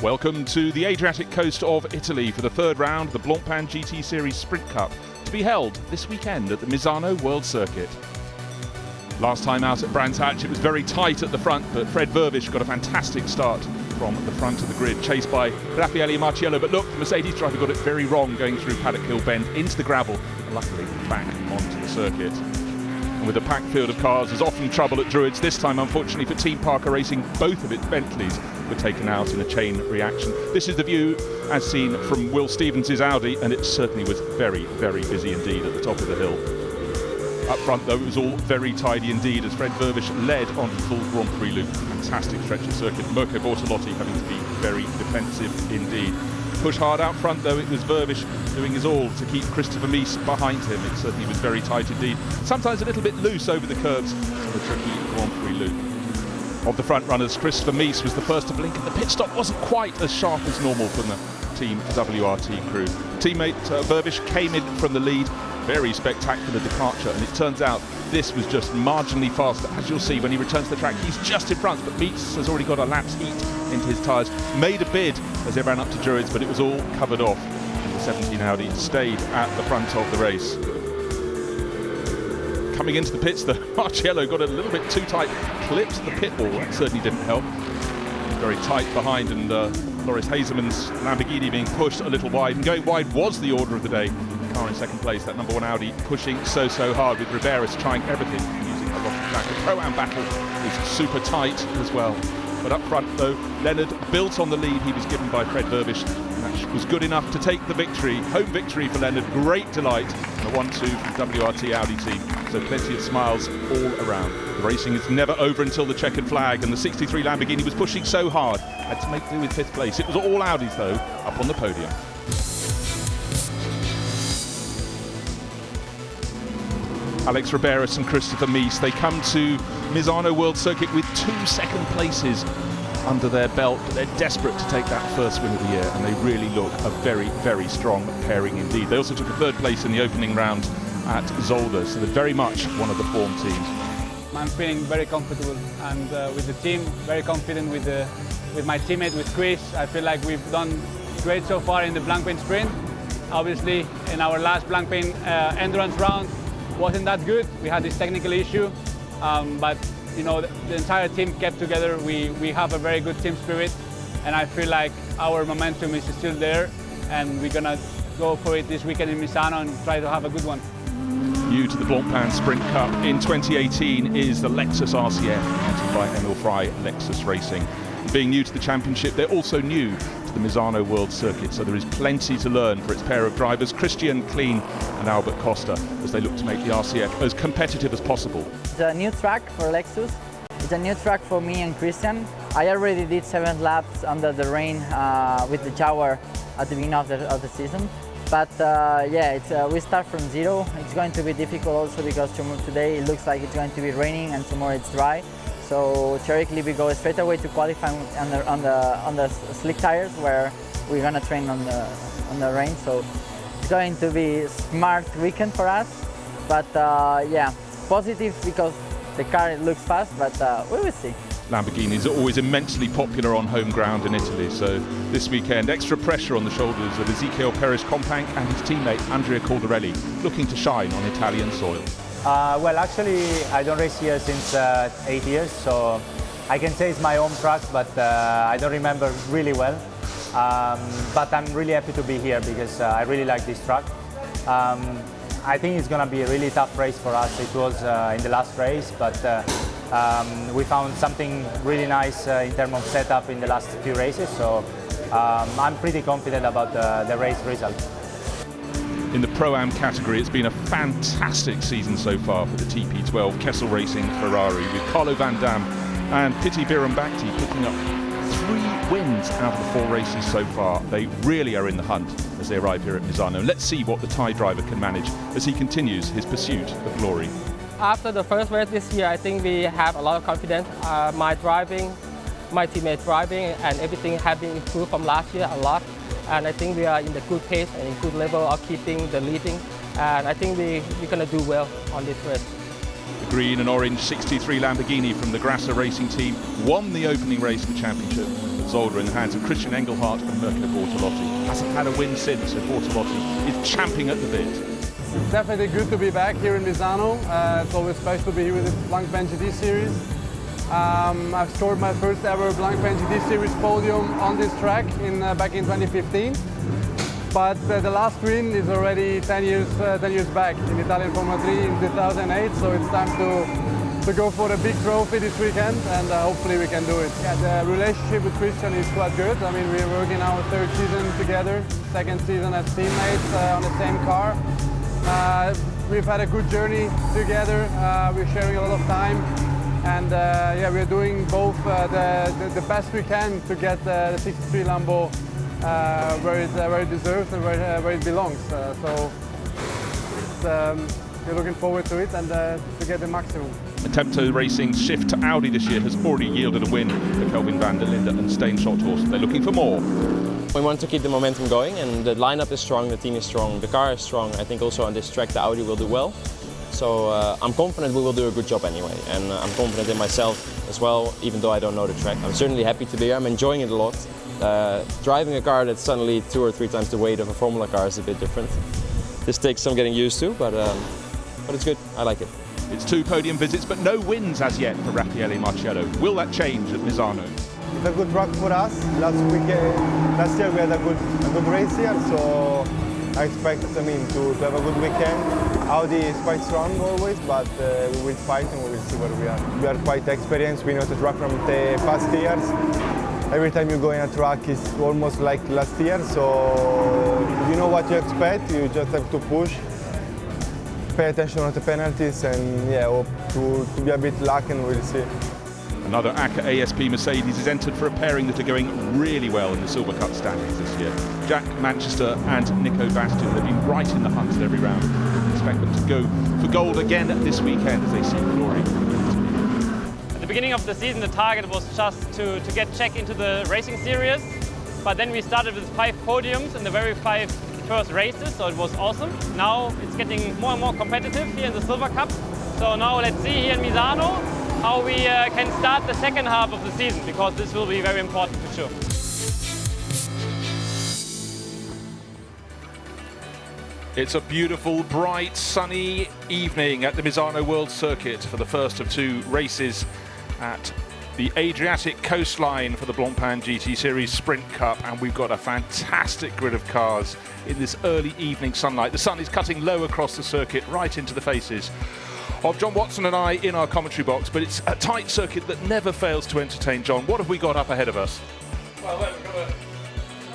Welcome to the Adriatic coast of Italy for the third round of the Blancpain GT Series Sprint Cup, to be held this weekend at the Misano World Circuit. Last time out at Brands Hatch it was very tight at the front, but Fred Vervish got a fantastic start from the front of the grid, chased by Raffaele Marciello. But look, the Mercedes driver got it very wrong going through Paddock Hill Bend into the gravel, and luckily back onto the circuit. And with a packed field of cars, there's often trouble at Druids. This time, unfortunately for Team Parker Racing, both of its Bentleys were taken out in a chain reaction. This is the view as seen from Will Stevens' Audi, and it certainly was very, very busy indeed at the top of the hill. Up front though, it was all very tidy indeed as Fred Vervish led on the full Grand Prix loop. Fantastic stretch of circuit, Mirko Bortolotti having to be very defensive indeed. Push hard out front though, it was Vervish doing his all to keep Christopher Mies behind him. It certainly was very tight indeed. Sometimes a little bit loose over the curves on the tricky Grand Prix loop. Of the front runners, Christopher Mies was the first to blink, and the pit stop wasn't quite as sharp as normal from the Team WRT crew. Teammate Vervish came in from the lead. Very spectacular departure, and it turns out this was just marginally faster. As you'll see when he returns to the track, he's just in front, but Mies has already got a lap's heat into his tyres. Made a bid as they ran up to Druids, but it was all covered off. And the 17 Audi stayed at the front of the race. Coming into the pits, the Marciello got a little bit too tight, clipped the pit wall. That certainly didn't help. Very tight behind, and Loris Hazeman's Lamborghini being pushed a little wide, and going wide was the order of the day. Car in second place, that number one Audi pushing so hard, with Riberas trying everything using a lot of track. The Pro-Am battle is super tight as well. But up front though, Leonard built on the lead he was given by Fred Vervish, and that was good enough to take the victory. Home victory for Leonard, great delight. And a 1-2 from WRT Audi team, so plenty of smiles all around. The racing is never over until the checkered flag, and the 63 Lamborghini was pushing so hard, had to make do with fifth place. It was all Audis though, up on the podium. Alex Riberas and Christopher Mies, they come to Misano World Circuit with 2 second places under their belt. They're desperate to take that first win of the year, and they really look a very, very strong pairing indeed. They also took a third place in the opening round at Zolder, so they're very much one of the form teams. I'm feeling very comfortable, and with the team, very confident with my teammate, with Chris. I feel like we've done great so far in the Blancpain Sprint. Obviously, in our last Blancpain Endurance round, wasn't that good. We had this technical issue, but you know, the entire team kept together. We have a very good team spirit, and I feel like our momentum is still there, and we're gonna go for it this weekend in Misano and try to have a good one. New to the Blancpain Sprint Cup in 2018 is the Lexus RCF, sponsored by Emil Frey Lexus Racing. Being new to the championship, they're also new to the Misano World Circuit, so there is plenty to learn for its pair of drivers, Christian Klein and Albert Costa, as they look to make the RCF as competitive as possible. It's a new track for Lexus. It's a new track for me and Christian. I already did 7 laps under the rain with the Jaguar at the beginning of the season. But yeah, we start from zero. It's going to be difficult also because today it looks like it's going to be raining and tomorrow it's dry. So theoretically we go straight away to qualifying on the slick tires, where we're gonna train on the rain. So it's going to be a smart weekend for us. But yeah, positive because the car looks fast, but we will see. Lamborghinis are always immensely popular on home ground in Italy, so this weekend extra pressure on the shoulders of Ezequiel Perez Companc and his teammate Andrea Caldarelli, looking to shine on Italian soil. Well, actually, I don't race here since 8 years, so I can say it's my home track, but I don't remember really well. But I'm really happy to be here because I really like this track. I think it's going to be a really tough race for us. It was in the last race, but we found something really nice in terms of setup in the last few races, so I'm pretty confident about the race result. In the Pro-Am category, it's been a fantastic season so far for the TP12 Kessel Racing Ferrari, with Carlo Van Dam and Piti Bhirombhakdi picking up 3 wins out of the 4 races so far. They really are in the hunt as they arrive here at Misano. Let's see what the Thai driver can manage as he continues his pursuit of glory. After the first race this year, I think we have a lot of confidence. My driving, my teammates driving, and everything have been improved from last year a lot. And I think we are in the good pace and in good level of keeping the leading. And I think we're going to do well on this race. The green and orange 63 Lamborghini from the Grassa Racing team won the opening race of the championship. Zolder in the hands of Christian Engelhardt and Mirko Bortolotti. Hasn't had a win since, so Bortolotti is champing at the bit. It's definitely good to be back here in Misano. It's always special to be here with the Blancpain GT Series. I've scored my first ever Blancpain GT Series podium on this track back in 2015. But the last win is already 10 years back in Italian Formula 3 in 2008. So it's time to go for a big trophy this weekend, and hopefully we can do it. Yeah, the relationship with Christian is quite good. I mean, we're working our third season together, second season as teammates on the same car. We've had a good journey together. We're sharing a lot of time, and yeah, we're doing both the best we can to get the 63 Lambo where it deserves and where it belongs. So we're looking forward to it and to get the maximum. Tempto Racing's shift to Audi this year has already yielded a win for Kelvin van der Linde and Stijn Schothorst. They're looking for more. We want to keep the momentum going, and the lineup is strong, the team is strong, the car is strong. I think also on this track the Audi will do well. So I'm confident we will do a good job anyway, and I'm confident in myself as well, even though I don't know the track. I'm certainly happy to be here, I'm enjoying it a lot. Driving a car that's suddenly 2 or 3 times the weight of a Formula car is a bit different. This takes some getting used to, but it's good, I like it. It's 2 podium visits, but no wins as yet for Raffaele Marciello. Will that change at Misano? It's a good track for us. Last year we had a good race here, so I expect to have a good weekend. Audi is quite strong always, but we will fight and we will see where we are. We are quite experienced. We know the track from the past years. Every time you go in a track, it's almost like last year, so you know what you expect. You just have to push. Pay attention on the penalties, and yeah, hope to be a bit lucky, and we'll see. Another ACA ASP Mercedes is entered for a pairing that are going really well in the Silver Cup standings this year. Jack Manchester and Nico Bastian have been right in the hunt at every round. We expect them to go for gold again this weekend as they seek glory. At the beginning of the season, the target was just to get Jack into the racing series, but then we started with 5 podiums in the very 5 first races, so it was awesome. Now it's getting more and more competitive here in the Silver Cup. So now let's see here in Misano how we can start the second half of the season, because this will be very important for sure. It's a beautiful, bright, sunny evening at the Misano World Circuit for the first of 2 races at the Adriatic coastline for the Blancpain GT Series Sprint Cup, and we've got a fantastic grid of cars in this early evening sunlight. The sun is cutting low across the circuit, right into the faces of John Watson and I in our commentary box, but it's a tight circuit that never fails to entertain. John, what have we got up ahead of us? Well,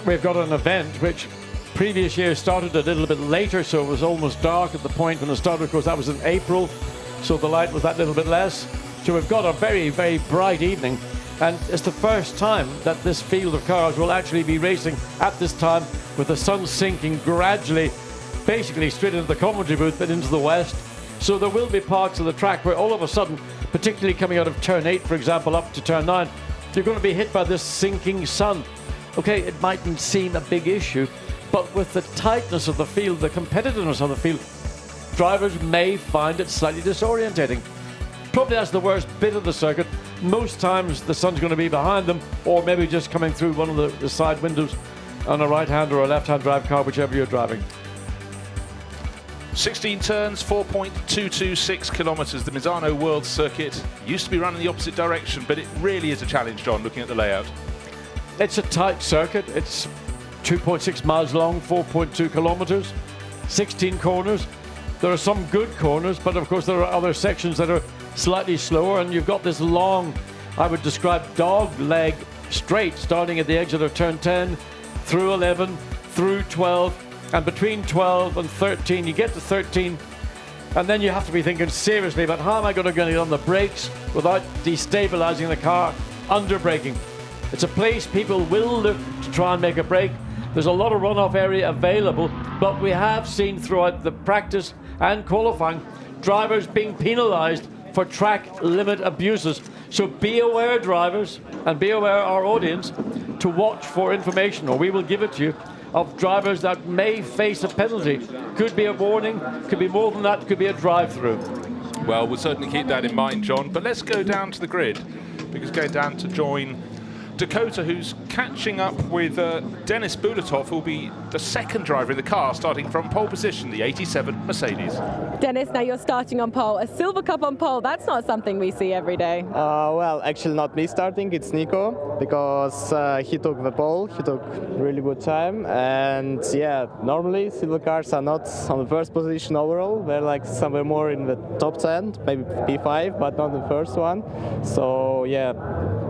we've got an event which previous year started a little bit later, so it was almost dark at the point when it started. Of course, that was in April, so the light was that little bit less. So we've got a very, very bright evening, and it's the first time that this field of cars will actually be racing at this time, with the sun sinking gradually, basically straight into the commentary booth but into the west. So there will be parts of the track where all of a sudden, particularly coming out of turn 8, for example, up to turn 9, you're going to be hit by this sinking sun. Okay, it mightn't seem a big issue, but with the tightness of the field, the competitiveness of the field, drivers may find it slightly disorientating. Probably that's the worst bit of the circuit. Most times the sun's going to be behind them, or maybe just coming through one of the side windows on a right-hand or a left-hand drive car, whichever you're driving. 16 turns, 4.226 kilometres. The Misano World Circuit used to be run in the opposite direction, but it really is a challenge, John, looking at the layout. It's a tight circuit. It's 2.6 miles long, 4.2 kilometres, 16 corners. There are some good corners, but of course there are other sections that are slightly slower, and you've got this long, I would describe, dog leg straight starting at the exit of turn 10 through 11 through 12, and between 12 and 13 you get to 13, and then you have to be thinking seriously about how am I going to get on the brakes without destabilizing the car under braking. It's a place people will look to try and make a break. There's a lot of runoff area available, but we have seen throughout the practice and qualifying drivers being penalized for track limit abuses. So be aware, drivers, and be aware, our audience, to watch for information, or we will give it to you, of drivers that may face a penalty. Could be a warning, could be more than that, could be a drive-through. Well, we'll certainly keep that in mind, John, but let's go down to the grid, because going down to join Dakota, who's catching up with Denis Bulatov, who will be the second driver in the car, starting from pole position, the 87 Mercedes. Dennis, now you're starting on pole. A Silver Cup on pole, that's not something we see every day. Well, actually not me starting, it's Nico, because he took the pole, he took really good time, and yeah, normally silver cars are not on the first position overall, they're like somewhere more in the top 10, maybe P5, but not the first one. So yeah,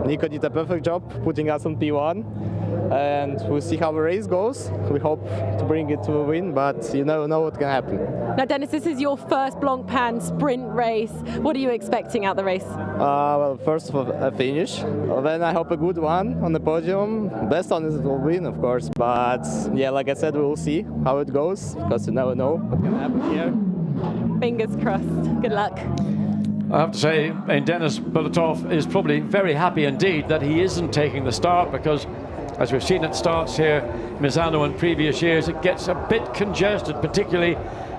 Nico did a perfect job putting us on P1, and we'll see how the race goes. We hope to bring it to a win, but you never know what can happen. Now Dennis, this is your first Blancpain sprint race. What are you expecting out the race? Well, first of all, a finish, then I hope a good one on the podium. Best one is will win, of course, but yeah, like I said, we'll see how it goes, because you never know what can happen here. Fingers crossed. Good luck. I have to say, Denis Bulatov is probably very happy indeed that he isn't taking the start, because as we've seen at starts here, Misano in previous years, it gets a bit congested, particularly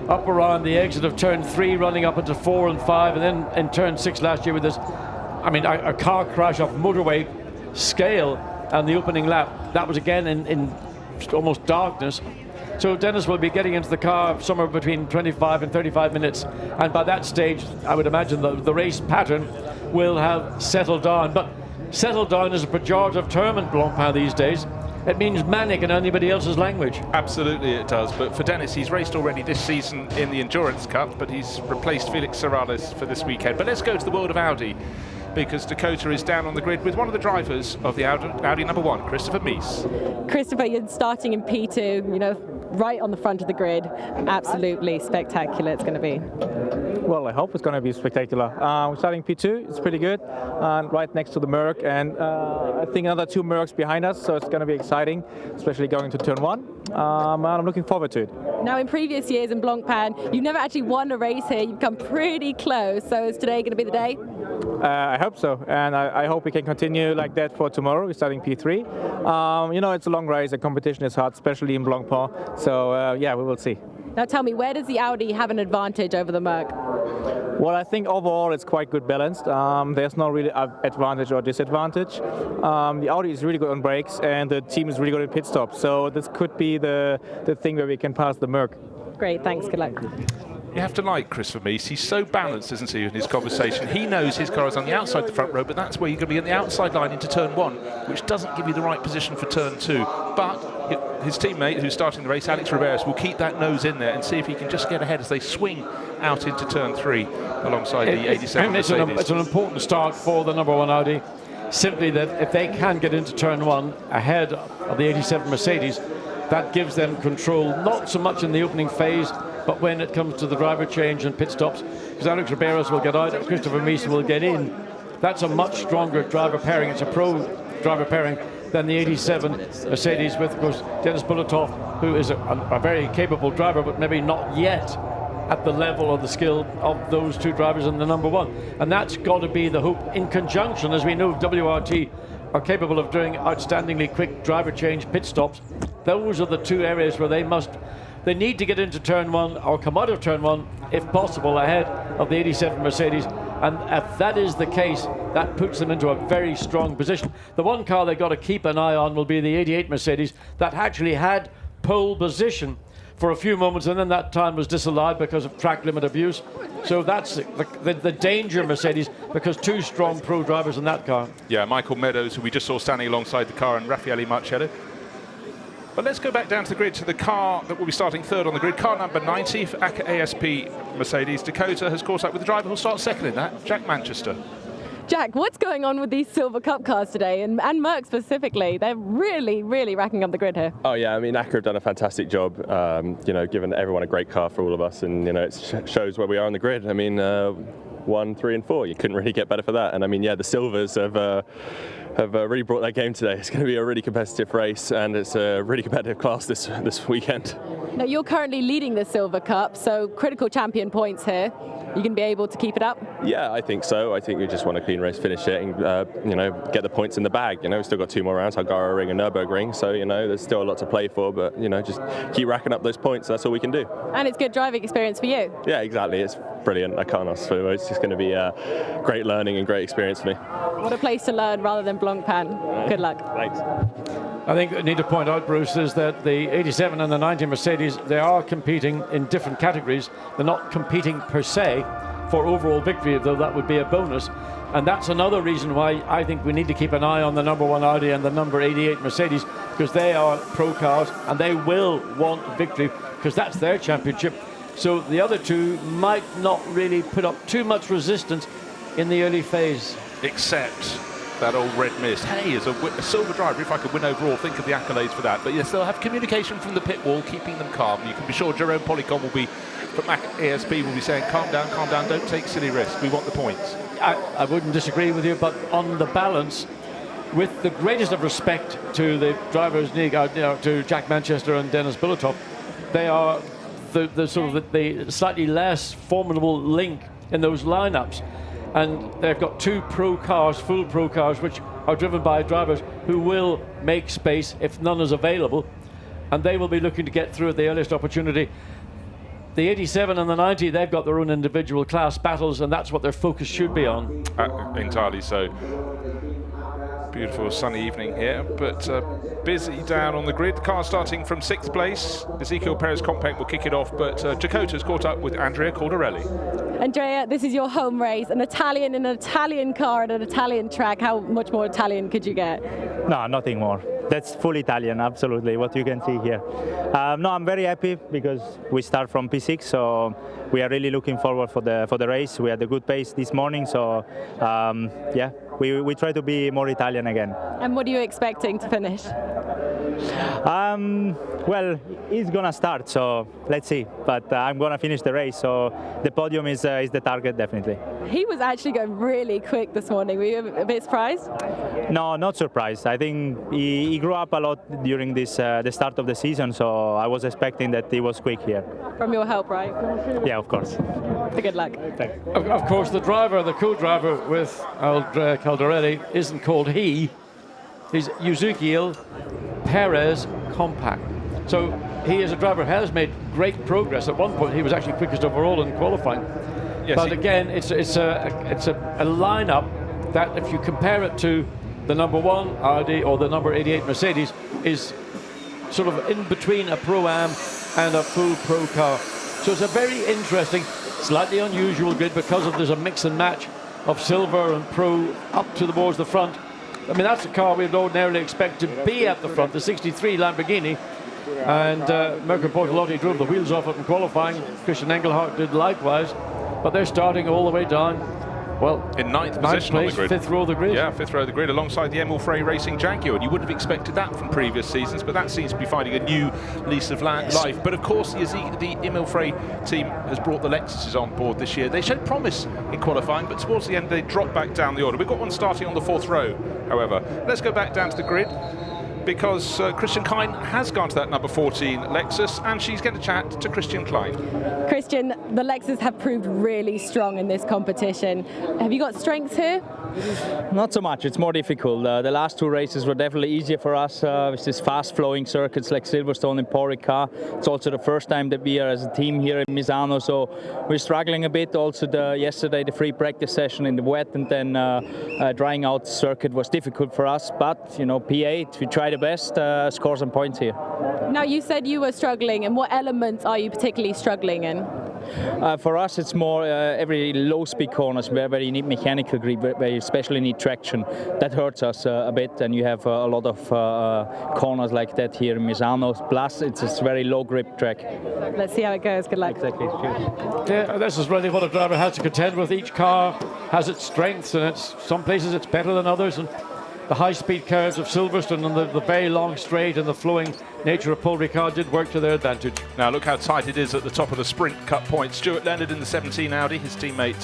up around the exit of turn 3, running up into 4 and 5, and then in turn 6 last year with this, I mean, a car crash of motorway scale, and the opening lap, that was again in almost darkness. So Dennis will be getting into the car somewhere between 25 and 35 minutes, and by that stage I would imagine the race pattern will have settled down. But settled down is a pejorative term in Blancpain these days. It means manic in anybody else's language. Absolutely it does, but for Dennis, he's raced already this season in the Endurance Cup, but he's replaced Felix Serrales for this weekend. But let's go to the world of Audi, because Dakota is down on the grid with one of the drivers of the Audi number 1, Christopher Mies. Christopher, you're starting in P2, you know, right on the front of the grid. Absolutely spectacular it's going to be. Well, I hope it's going to be spectacular. We're starting P2, it's pretty good, right next to the Merc, and I think another 2 Mercs behind us, so it's going to be exciting, especially going to turn 1, and I'm looking forward to it. Now, in previous years in Blancpain, you've never actually won a race here, you've come pretty close, so is today going to be the day? I hope so, and I hope we can continue like that for tomorrow. We're starting P3. You know, it's a long race, the competition is hard, especially in Blancpain, so yeah, we will see. Now tell me, where does the Audi have an advantage over the Merc? Well, I think overall it's quite good balanced. There's no really advantage or disadvantage. The Audi is really good on brakes, and the team is really good at pit stops, so this could be the thing where we can pass the Merc. Great, thanks, good luck. You have to like Christopher Mies. He's so balanced, isn't he, in his conversation. He knows his car is on the outside the front row, but that's where you're going to be on the outside line into turn 1, which doesn't give you the right position for turn 2. But his teammate, who's starting the race, Alex Riberas, will keep that nose in there and see if he can just get ahead as they swing out into turn 3 alongside the 87 Mercedes. It's an important start for the number 1 Audi, simply that if they can get into turn 1 ahead of the 87 Mercedes, that gives them control, not so much in the opening phase, but when it comes to the driver change and pit stops, because Alex Riberas will get out and Christopher Mies will get in. That's a much stronger driver pairing. It's a pro driver pairing than the 87 Mercedes with, of course, Denis Bulatov, who is a very capable driver, but maybe not yet at the level of the skill of those 2 drivers in the number 1. And that's got to be the hope, in conjunction, as we know WRT are capable of doing outstandingly quick driver change pit stops. Those are the 2 areas where they need to get into turn 1 or come out of turn 1, if possible, ahead of the 87 Mercedes. And if that is the case, that puts them into a very strong position. The one car they've got to keep an eye on will be the 88 Mercedes that actually had pole position for a few moments, and then that time was disallowed because of track limit abuse. So that's the danger, Mercedes, because 2 strong pro drivers in that car. Yeah, Michael Meadows, who we just saw standing alongside the car, and Raffaele Marcello. But let's go back down to the grid to the car that will be starting 3rd on the grid, car number 90 for ACA ASP Mercedes. Dakota has caught up with the driver who'll start 2nd in that, Jack Manchester. Jack, what's going on with these Silver Cup cars today, and Merc specifically? They're really, really racking up the grid here. Oh yeah, I mean, ACA have done a fantastic job, you know, giving everyone a great car for all of us, and you know, it shows where we are on the grid. I mean, 1, 3 and 4, you couldn't really get better for that. And I mean, yeah, the Silvers have really brought their game today. It's going to be a really competitive race, and it's a really competitive class this weekend. Now, you're currently leading the Silver Cup, so critical champion points here. You going to be able to keep it up? Yeah, I think so. I think we just want a clean race, finish it, and you know, get the points in the bag. You know, we've still got 2 more rounds, Hungara Ring and Nürburgring, so you know, there's still a lot to play for. But you know, just keep racking up those points. That's all we can do. And it's good driving experience for you. Yeah, exactly. It's brilliant. I can't ask for it. It's just going to be a great learning and great experience for me. What a place to learn rather than Blancpain. Good luck. Thanks. I think I need to point out, Bruce, is that the 87 and the 90 Mercedes, they are competing in different categories. They're not competing per se for overall victory, though that would be a bonus. And that's another reason why I think we need to keep an eye on the number 1 Audi and the number 88 Mercedes, because they are pro cars and they will want victory because that's their championship. So the other two might not really put up too much resistance in the early phase. Except that old red mist. Hey, as a silver driver, if I could win overall, think of the accolades for that. But yes, they'll have communication from the pit wall, keeping them calm. You can be sure Jerome Policon will be, from ASP, will be saying, calm down, don't take silly risks. We want the points. I wouldn't disagree with you, but on the balance, with the greatest of respect to the drivers, to Jack Manchester and Dennis Bilotov, they are the sort of the slightly less formidable link in those lineups. And they've got 2 pro cars, full pro cars, which are driven by drivers who will make space if none is available. And they will be looking to get through at the earliest opportunity. The 87 and the 90, they've got their own individual class battles, and that's what their focus should be on. Entirely so. Beautiful sunny evening here, but busy down on the grid. The car starting from 6th place. Ezekiel Perez Compact will kick it off, but Jacota's caught up with Andrea Caldarelli. Andrea, this is your home race, an Italian in an Italian car at an Italian track. How much more Italian could you get? No, nothing more. That's full Italian, absolutely, what you can see here. No, I'm very happy because we start from P6, so we are really looking forward for the race. We had a good pace this morning, so yeah, we try to be more Italian again. And what are you expecting to finish? Well, he's gonna start, so let's see. But I'm gonna finish the race, so the podium is the target, definitely. He was actually going really quick this morning. Were you a bit surprised? No, not surprised. I think he grew up a lot during this the start of the season, so I was expecting that he was quick here. From your help, right? Yeah, of course. Good luck. Thanks. Of course, the driver, the co-driver with Andrea Caldarelli isn't called he. He's Ezekiel Perez Compact. So he, as a driver, has made great progress. At one point, he was actually quickest overall in qualifying. Yes, but again, it's a lineup that, if you compare it to the number 1 Audi or the number 88 Mercedes, is sort of in between a Pro-Am and a full pro car. So it's a very interesting, slightly unusual grid because there's a mix and match of silver and pro up towards the front. I mean, that's a car we'd ordinarily expect to be at the front, the 63 Lamborghini. And Mirko Bortolotti drove the wheels off it in qualifying. Christian Engelhardt did likewise. But they're starting all the way down, well, in 9th position place, on the grid. 5th row of the grid. Yeah, 5th row of the grid alongside the Emil Frey Racing Jaguar. And you wouldn't have expected that from previous seasons, but that seems to be finding a new lease of life. But of course, the Emil Frey team has brought the Lexuses on board this year. They showed promise in qualifying, but towards the end they dropped back down the order. We've got one starting on the 4th row, however. Let's go back down to the grid, because Christian Klein has gone to that number 14 Lexus, and she's going to chat to Christian Klein. Christian, the Lexus have proved really strong in this competition. Have you got strengths here? Not so much, it's more difficult. The last 2 races were definitely easier for us with these fast-flowing circuits like Silverstone and Paul Ricard. It's also the first time that we are as a team here in Misano, so we're struggling a bit. Also yesterday the free practice session in the wet and then drying out the circuit was difficult for us, but you know, P8, we try the best, score some points here. Now, you said you were struggling, and what elements are you particularly struggling in? For us, it's more every low-speed corners where you need mechanical grip, where you especially need traction. That hurts us a bit, and you have a lot of corners like that here in Misano. Plus, it's a very low-grip track. Let's see how it goes. Good luck. Exactly. Cheers. Yeah, this is really what a driver has to contend with. Each car has its strengths, and some places it's better than others. And the high-speed curves of Silverstone and the very long straight and the flowing nature of Paul Ricard did work to their advantage. Now look how tight it is at the top of the Sprint Cup points. Stuart Leonard in the 17 Audi, his teammate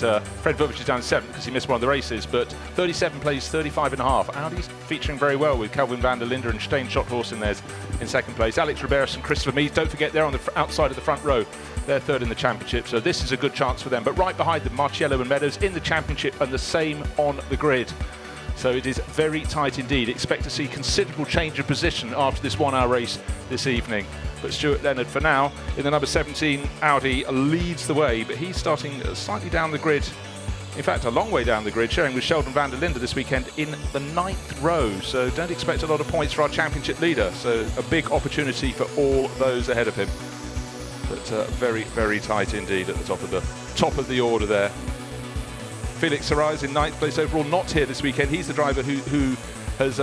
Fred Vubic is down 7th because he missed one of the races, but 37 plays 35.5. Audi's featuring very well with Kelvin van der Linde and Stein Schotthorst in theirs in 2nd place. Alex Riberas and Christopher Mees, don't forget they're on the outside of the front row. They're 3rd in the championship, so this is a good chance for them. But right behind them, Marciello and Meadows in the championship and the same on the grid. So it is very tight indeed. Expect to see considerable change of position after this 1 hour race this evening. But Stuart Leonard, for now, in the number 17 Audi, leads the way, but he's starting slightly down the grid In fact, a long way down the grid, sharing with Sheldon van der Linde this weekend in the 9th row. So don't expect a lot of points for our championship leader. So a big opportunity for all those ahead of him. But very, very tight indeed at the top of the order there. Felix Sarais in 9th place overall, not here this weekend. He's the driver who has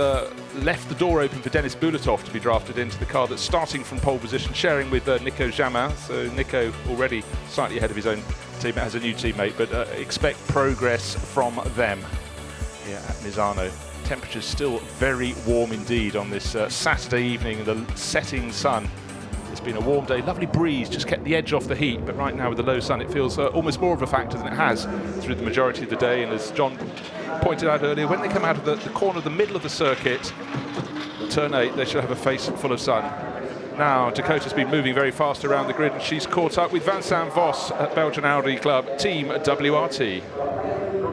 left the door open for Denis Bulatov to be drafted into the car that's starting from pole position, sharing with Nico Jamin. So Nico already slightly ahead of his own teammate, has a new teammate, but expect progress from them here at Misano. Temperatures still very warm indeed on this Saturday evening, the setting sun. It's been a warm day, lovely breeze, just kept the edge off the heat, but right now with the low sun it feels almost more of a factor than it has through the majority of the day. And as John pointed out earlier, when they come out of the corner of the middle of the circuit, turn 8, they should have a face full of sun. Now Dakota's been moving very fast around the grid, and she's caught up with Vincent Vos at Belgian Audi Club, Team WRT.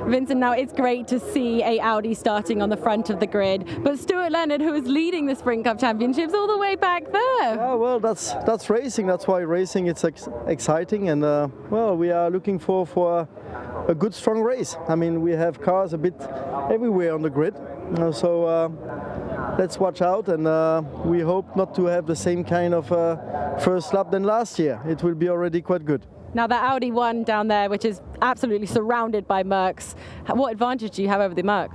Vincent, now it's great to see a Audi starting on the front of the grid, but Stuart Leonard, who is leading the Sprint Cup Championships, all the way back there. Yeah, well, that's racing. That's why racing is exciting, and well, we are looking for a good, strong race. I mean, we have cars a bit everywhere on the grid, so let's watch out, and we hope not to have the same kind of first lap than last year. It will be already quite good. Now that Audi 1 down there, which is absolutely surrounded by Mercs, what advantage do you have over the Merc?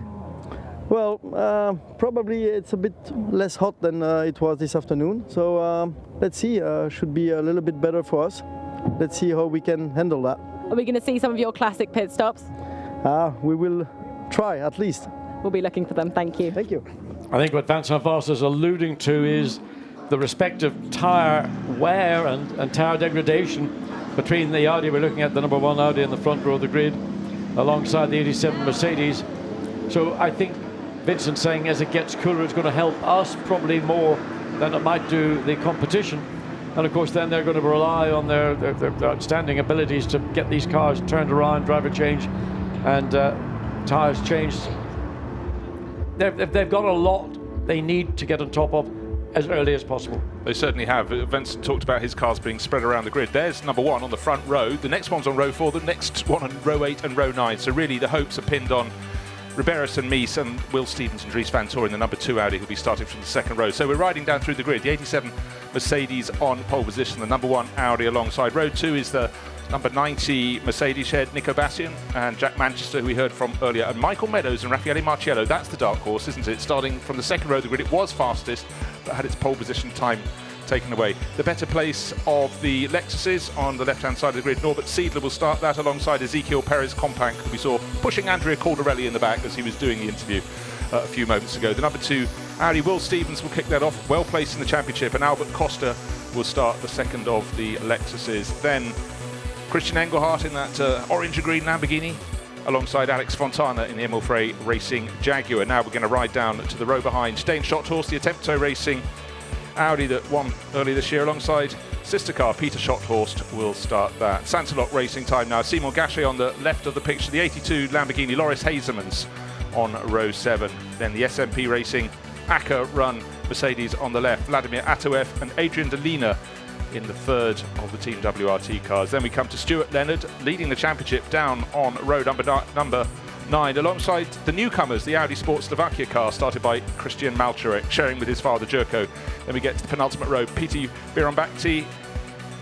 Well, probably it's a bit less hot than it was this afternoon, so let's see, should be a little bit better for us. Let's see how we can handle that. Are we going to see some of your classic pit stops? We will try, at least. We'll be looking for them, thank you. Thank you. I think what Vincent Vos is alluding to is the respective tyre wear and tyre degradation between the Audi. We're looking at the number 1 Audi in the front row of the grid alongside the 87 Mercedes. So I think Vincent's saying as it gets cooler it's going to help us probably more than it might do the competition. And of course then they're going to rely on their outstanding abilities to get these cars turned around, driver change and tyres changed. They've got a lot they need to get on top of as early as possible. They certainly have. Vincent talked about his cars being spread around the grid. There's number 1 on the front row, the next one's on row 4, the next one on row 8 and row 9. So really the hopes are pinned on Riberas and Mies and Will Stevens and Dries van Toor in the number 2 Audi, who'll be starting from the 2nd row. So we're riding down through the grid. The 87 Mercedes on pole position, the number 1 Audi alongside. Row 2 is the number 90 Mercedes shed, Nico Bastian and Jack Manchester, who we heard from earlier, and Michael Meadows and Raffaele Marciello. That's the dark horse, isn't it? Starting from the 2nd row of the grid, it was fastest, but had its pole position time taken away. The better place of the Lexuses on the left-hand side of the grid, Norbert Siedler will start that alongside Ezekiel Perez Compact, who we saw pushing Andrea Caldarelli in the back as he was doing the interview a few moments ago. The number 2 Audi, Will Stevens, will kick that off, well placed in the championship, and Albert Costa will start the 2nd of the Lexuses. Then Christian Engelhardt in that orange and green Lamborghini, alongside Alex Fontana in the Emil Frey Racing Jaguar. Now we're going to ride down to the row behind. Dane Schotthorst, the Attempto Racing Audi that won earlier this year, alongside sister car Peter Schotthorst will start that. Sansalot Racing time now. Simon Gachet on the left of the picture. The 82 Lamborghini Loris Hazemans on row 7. Then the SMP Racing Acker Run Mercedes on the left. Vladimir Atoev and Adrian Delina in the 3rd of the Team WRT cars. Then we come to Stuart Leonard leading the championship down on row number 9 alongside the newcomers, the Audi Sport Slovakia car started by Christian Malczarek, sharing with his father Jerko. Then we get to the penultimate row, Piti Birambakti.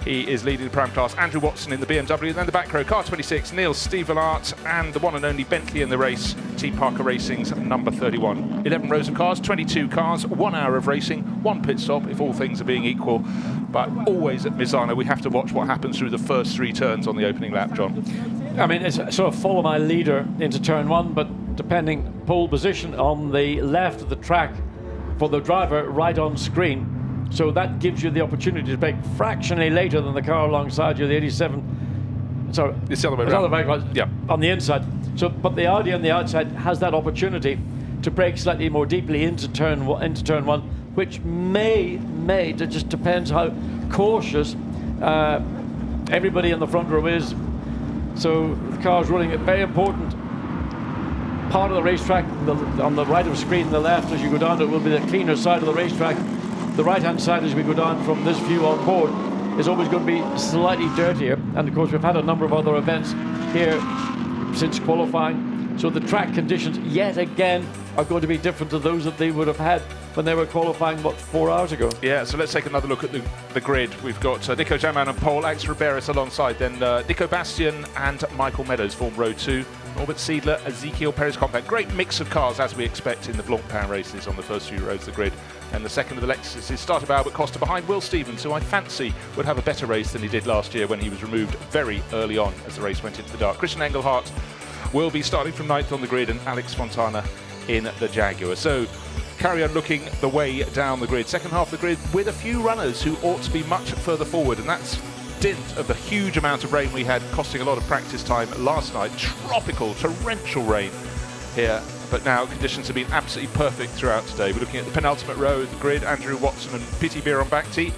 He is leading the Pram class. Andrew Watson in the BMW. And then the back row, car 26, Niels Stivelart, and the one and only Bentley in the race, Team Parker Racing's number 31. 11 rows of cars, 22 cars, 1 hour of racing, 1 pit stop if all things are being equal. But always at Misano, we have to watch what happens through the first 3 turns on the opening lap, John. I mean, it's sort of follow my leader into turn 1, but depending pole position on the left of the track for the driver right on screen. So that gives you the opportunity to brake fractionally later than the car alongside you, the 87. Sorry, it's the other way around. Yeah. On the inside. So, but the Audi on the outside has that opportunity to brake slightly more deeply into turn 1, which may, it just depends how cautious everybody in the front row is. So the car's running a very important part of the racetrack. On the right of screen, the left, as you go down, it will be the cleaner side of the racetrack. The right-hand side, as we go down from this view on board, is always going to be slightly dirtier. And of course, we've had a number of other events here since qualifying. So the track conditions, yet again, are going to be different to those that they would have had when they were qualifying, what, 4 hours ago? Yeah, so let's take another look at the grid. We've got Nico Jaman on pole, Alex Riberas alongside, then Nico Bastian and Michael Meadows form row 2. Norbert Siedler, Ezekiel Perez Compact. Great mix of cars, as we expect in the Blancpain races on the first few rows of the grid. And the second of the Lexus is started by Albert Costa behind Will Stevens, who I fancy would have a better race than he did last year when he was removed very early on as the race went into the dark. Christian Engelhardt will be starting from 9th on the grid, and Alex Fontana in the Jaguar. So carry on looking the way down the grid. Second half of the grid with a few runners who ought to be much further forward, and that's dint of the huge amount of rain we had, costing a lot of practice time last night. Tropical, torrential rain here, but now conditions have been absolutely perfect throughout today. We're looking at the penultimate row of the grid, Andrew Watson and Piti Biron-Bakti,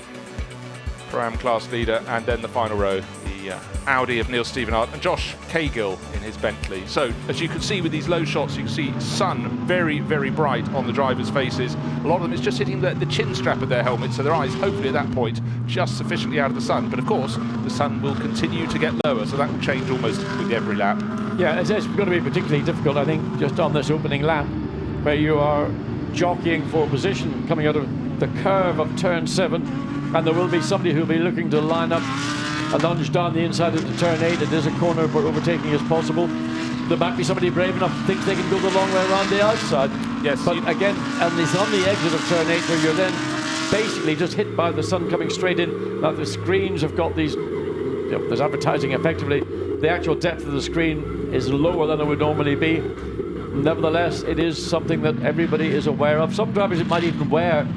Pro-Am class leader, and then the final row, the Audi of Neil Stevenard and Josh Cahill in his Bentley. So as you can see with these low shots, you can see sun very, very bright on the drivers' faces. A lot of them is just hitting the chin strap of their helmet, so their eyes hopefully at that point just sufficiently out of the sun. But of course the sun will continue to get lower, so that will change almost with every lap. Yeah, it's going to be particularly difficult, I think, just on this opening lap, where you are jockeying for position coming out of the curve of turn 7, and there will be somebody who will be looking to line up a lunge down the inside into turn 8. It is a corner where overtaking is possible. There might be somebody brave enough to think they can go the long way around the outside. Yes. But again, and it's on the exit of turn 8 where you're then basically just hit by the sun coming straight in. Now the screens have got these, there's advertising effectively. The actual depth of the screen is lower than it would normally be. Nevertheless, it is something that everybody is aware of. Some drivers might even wear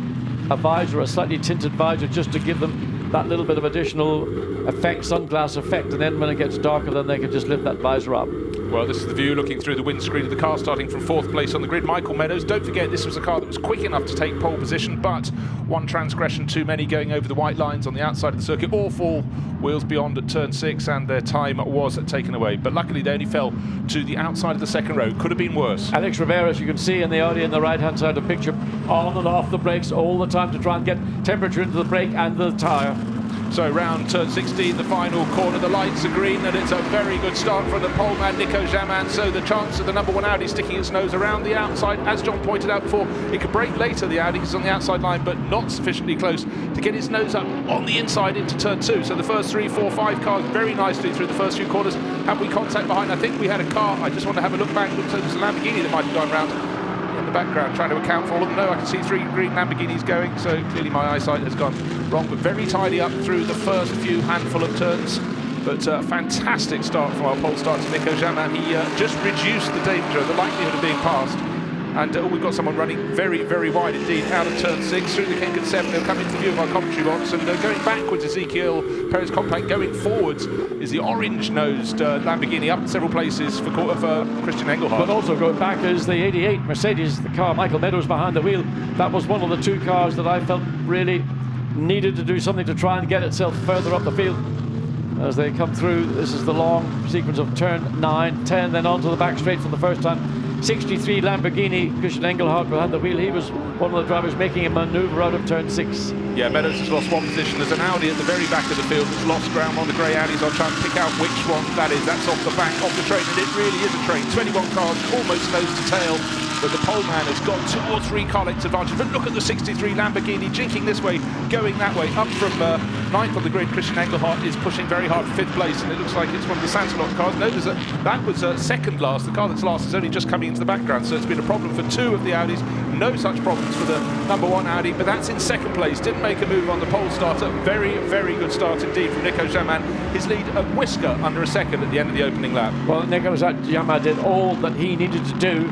a visor, a slightly tinted visor, just to give them that little bit of additional effect, sunglass effect, and then when it gets darker, then they can just lift that visor up. Well, this is the view looking through the windscreen of the car, starting from 4th place on the grid. Michael Meadows, don't forget this was a car that was quick enough to take pole position, but one transgression too many going over the white lines on the outside of the circuit. Awful wheels beyond at turn 6, and their time was taken away. But luckily they only fell to the outside of the second row. Could have been worse. Alex Riberas, you can see in the Audi in the right-hand side of the picture, on and off the brakes all the time to try and get temperature into the brake and the tyre. So round turn 16, the final corner, the lights are green, and it's a very good start from the pole man, Nico Jaman. So the chance of the number 1 Audi sticking its nose around the outside, as John pointed out before, it could break later, the Audi is on the outside line, but not sufficiently close to get its nose up on the inside into turn 2. So the first 3, 4, 5 cars very nicely through the first few corners. Have we contact behind? I think we had a car. I just want to have a look back. Looks like it was a Lamborghini that might have gone round in the background, trying to account for all of them. No, I can see 3 green Lamborghinis going, so clearly my eyesight has gone wrong, but very tidy up through the first few handful of turns. But fantastic start from our pole start to Nico Jaman. He just reduced the danger, the likelihood of being passed. And we've got someone running very, very wide indeed out of turn 6 through the kink at 7. They'll come into view of our commentary box, and going backwards, Ezekiel Perez Compact. Going forwards is the orange-nosed Lamborghini, up several places for Christian Engelhardt. But also going back is the 88 Mercedes, the car Michael Meadows behind the wheel. That was one of the 2 cars that I felt really needed to do something to try and get itself further up the field. As they come through, this is the long sequence of turn 9, 10, then onto the back straight for the first time. 63 Lamborghini, Christian Engelhardt behind the wheel. He was one of the drivers making a manoeuvre out of turn 6. Yeah, Meadows has lost 1 position. There's an Audi at the very back of the field that's lost ground. One of the grey Audis. I'll try and pick out which one that is. That's off the back of the train, and it really is a train. 21 cars, almost nose to tail. But the pole man has got 2 or 3 car lengths advantage. But look at the 63 Lamborghini jinking this way, going that way. Up from 9th on the grid, Christian Engelhardt is pushing very hard for 5th place, and it looks like it's one of the Sansalot cars. No, that was second last. The car that's last is only just coming into the background, so it's been a problem for 2 of the Audis. No such problems for the number 1 Audi, but that's in second place. Didn't make a move on the pole starter. Very, very good start indeed from Nico Jaman. His lead a whisker under a second at the end of the opening lap. Well, Nico Jaman did all that he needed to do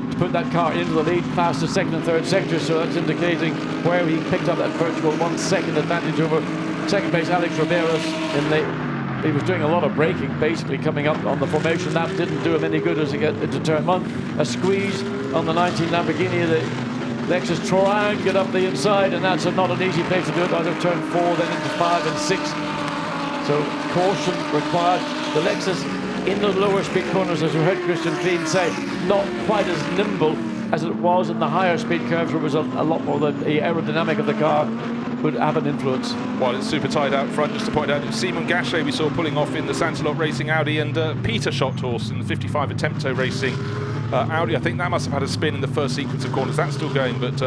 to put that car into the lead past the second and third sectors, so that's indicating where he picked up that virtual 1 second advantage over second place Alex Riberas. He was doing a lot of braking, basically coming up on the formation. That didn't do him any good as he got into turn 1. A squeeze on the 19 Lamborghini. The Lexus try and get up the inside, and that's not an easy place to do it. Out of turn 4, then into 5 and 6. So caution required. The Lexus in the lower speed corners, as you heard Christian Klein say, not quite as nimble as it was in the higher speed curves, where it was a lot more the aerodynamic of the car. would have an influence. Well, it's super tight out front. Just to point out, it was Simon Gachet we saw pulling off in the Sansalot Racing Audi, and Peter Schotthorst in the 55 Attempto Racing Audi. I think that must have had a spin in the first sequence of corners. That's still going, but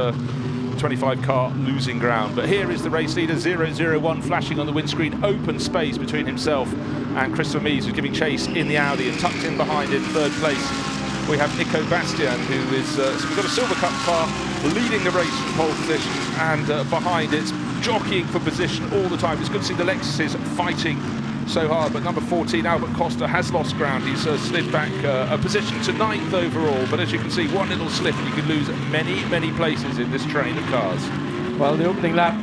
25 car losing ground. But here is the race leader, 001, flashing on the windscreen. Open space between himself and Christopher Mies, who's giving chase in the Audi, and tucked in behind in third place we have Nico Bastian, who is, so we've got a Silver Cup car leading the race from pole position, and behind it's jockeying for position all the time. It's good to see the Lexuses fighting so hard, but number 14, Albert Costa, has lost ground. He's slid back a position to 9th overall, but as you can see, one little slip and you could lose many places in this train of cars. Well, the opening lap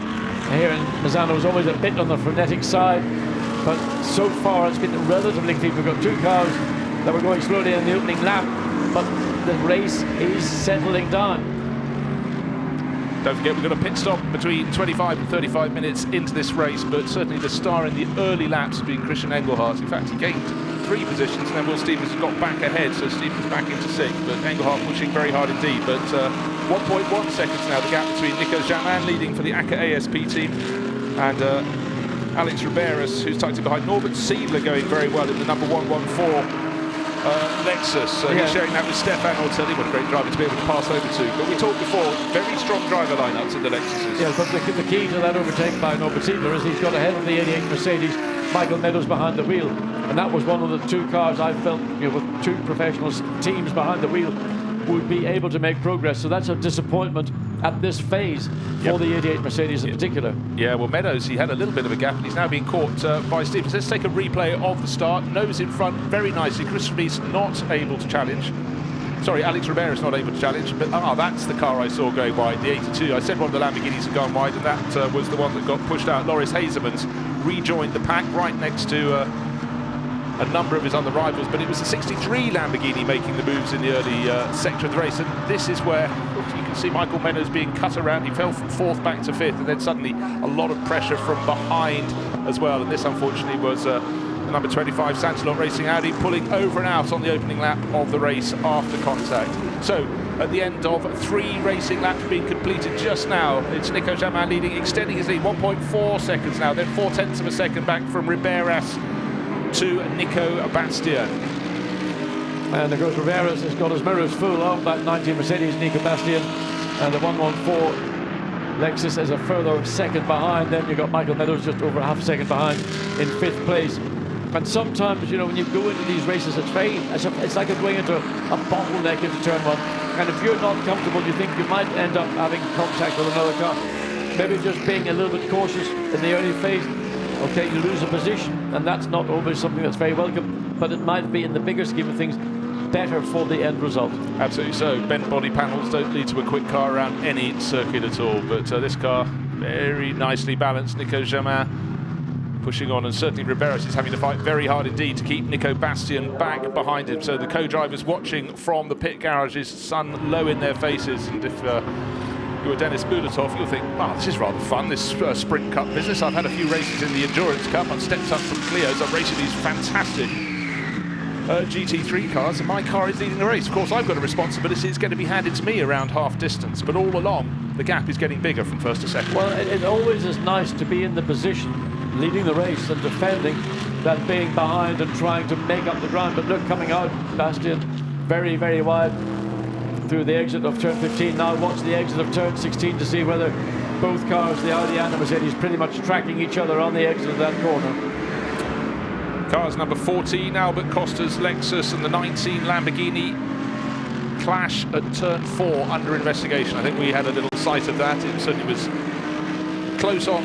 here in Misano is always a bit on the frenetic side, but so far it's been relatively clean. We've got two cars that were going slowly in the opening lap, but the race is settling down. Don't forget, we've got a pit stop between 25 and 35 minutes into this race, but certainly the star in the early laps has been Christian Engelhardt. In fact, he gained 3 positions, and then Will Stevens got back ahead, so Stevens back into 6th, but Engelhardt pushing very hard indeed. But 1.1 seconds now, the gap between Nico Jamin leading for the ACA ASP team, and Alex Riberas, who's tucked in behind. Norbert Siebler going very well in the number 114 Lexus. He's sharing that with Stefan Ortelli. What a great driver to be able to pass over to. But we talked before, very strong driver lineups in the Lexuses. Yeah, but the key to that overtake by Norbert Siebler is he's got ahead of the 88 Mercedes, Michael Meadows behind the wheel. And that was one of the 2 cars I felt, with 2 professional teams behind the wheel, would be able to make progress. So that's a disappointment at this phase for the 88 Mercedes in particular. Yeah, well, Meadows, he had a little bit of a gap, and he's now being caught by Stevens. Let's take a replay of the start. Nose in front very nicely. Chris Reese not able to challenge. Sorry, Alex Riberas not able to challenge, but that's the car I saw going wide, the 82. I said one of the Lamborghinis had gone wide, and that was the one that got pushed out. Loris Hazemans rejoined the pack right next to a number of his other rivals, but it was the 63 Lamborghini making the moves in the early sector of the race, and this is where you can see Michael Meadows being cut around. He fell from 4th back to 5th, and then suddenly a lot of pressure from behind as well, and this unfortunately was the number 25 Sansalot Racing Audi pulling over and out on the opening lap of the race after contact. So at the end of 3 racing laps being completed just now, it's Nico Jamin leading, extending his lead 1.4 seconds now, then 0.4 of a second back from Riberas to Nico Bastian. And of course Riberas has got his mirrors full of that 19 Mercedes Nico Bastian, and the 114 Lexus is a further second behind. Then you've got Michael Meadows just over half a second behind in 5th place. And sometimes, when you go into these races, it's like going into a bottleneck into turn 1. And if you're not comfortable, you think you might end up having contact with another car. Maybe just being a little bit cautious in the early phase. Okay, you lose a position, and that's not always something that's very welcome, but it might be, in the bigger scheme of things, better for the end result. Absolutely so. Bent body panels don't lead to a quick car around any circuit at all, but this car, very nicely balanced. Nico Jamin pushing on, and certainly Riberas is having to fight very hard indeed to keep Nico Bastian back behind him. So the co-drivers watching from the pit garages, sun low in their faces, and if you were Dennis Bulatov, you'll think, wow, this is rather fun, this Sprint Cup business. I've had a few races in the Endurance Cup. I've stepped up from Clio's. I'm racing these fantastic GT3 cars, and my car is leading the race. Of course, I've got a responsibility. It's going to be handed to me around half distance, but all along, the gap is getting bigger from 1st to 2nd. Well, it always is nice to be in the position, leading the race and defending, than being behind and trying to make up the ground. But look, coming out, Bastian, very, very wide through the exit of turn 15. Now watch the exit of turn 16 to see whether both cars, the Audi and the Mercedes, pretty much tracking each other on the exit of that corner. Cars number 14, Albert Costa's Lexus, and the 19 Lamborghini clash at turn 4 under investigation. I think we had a little sight of that. It certainly was close on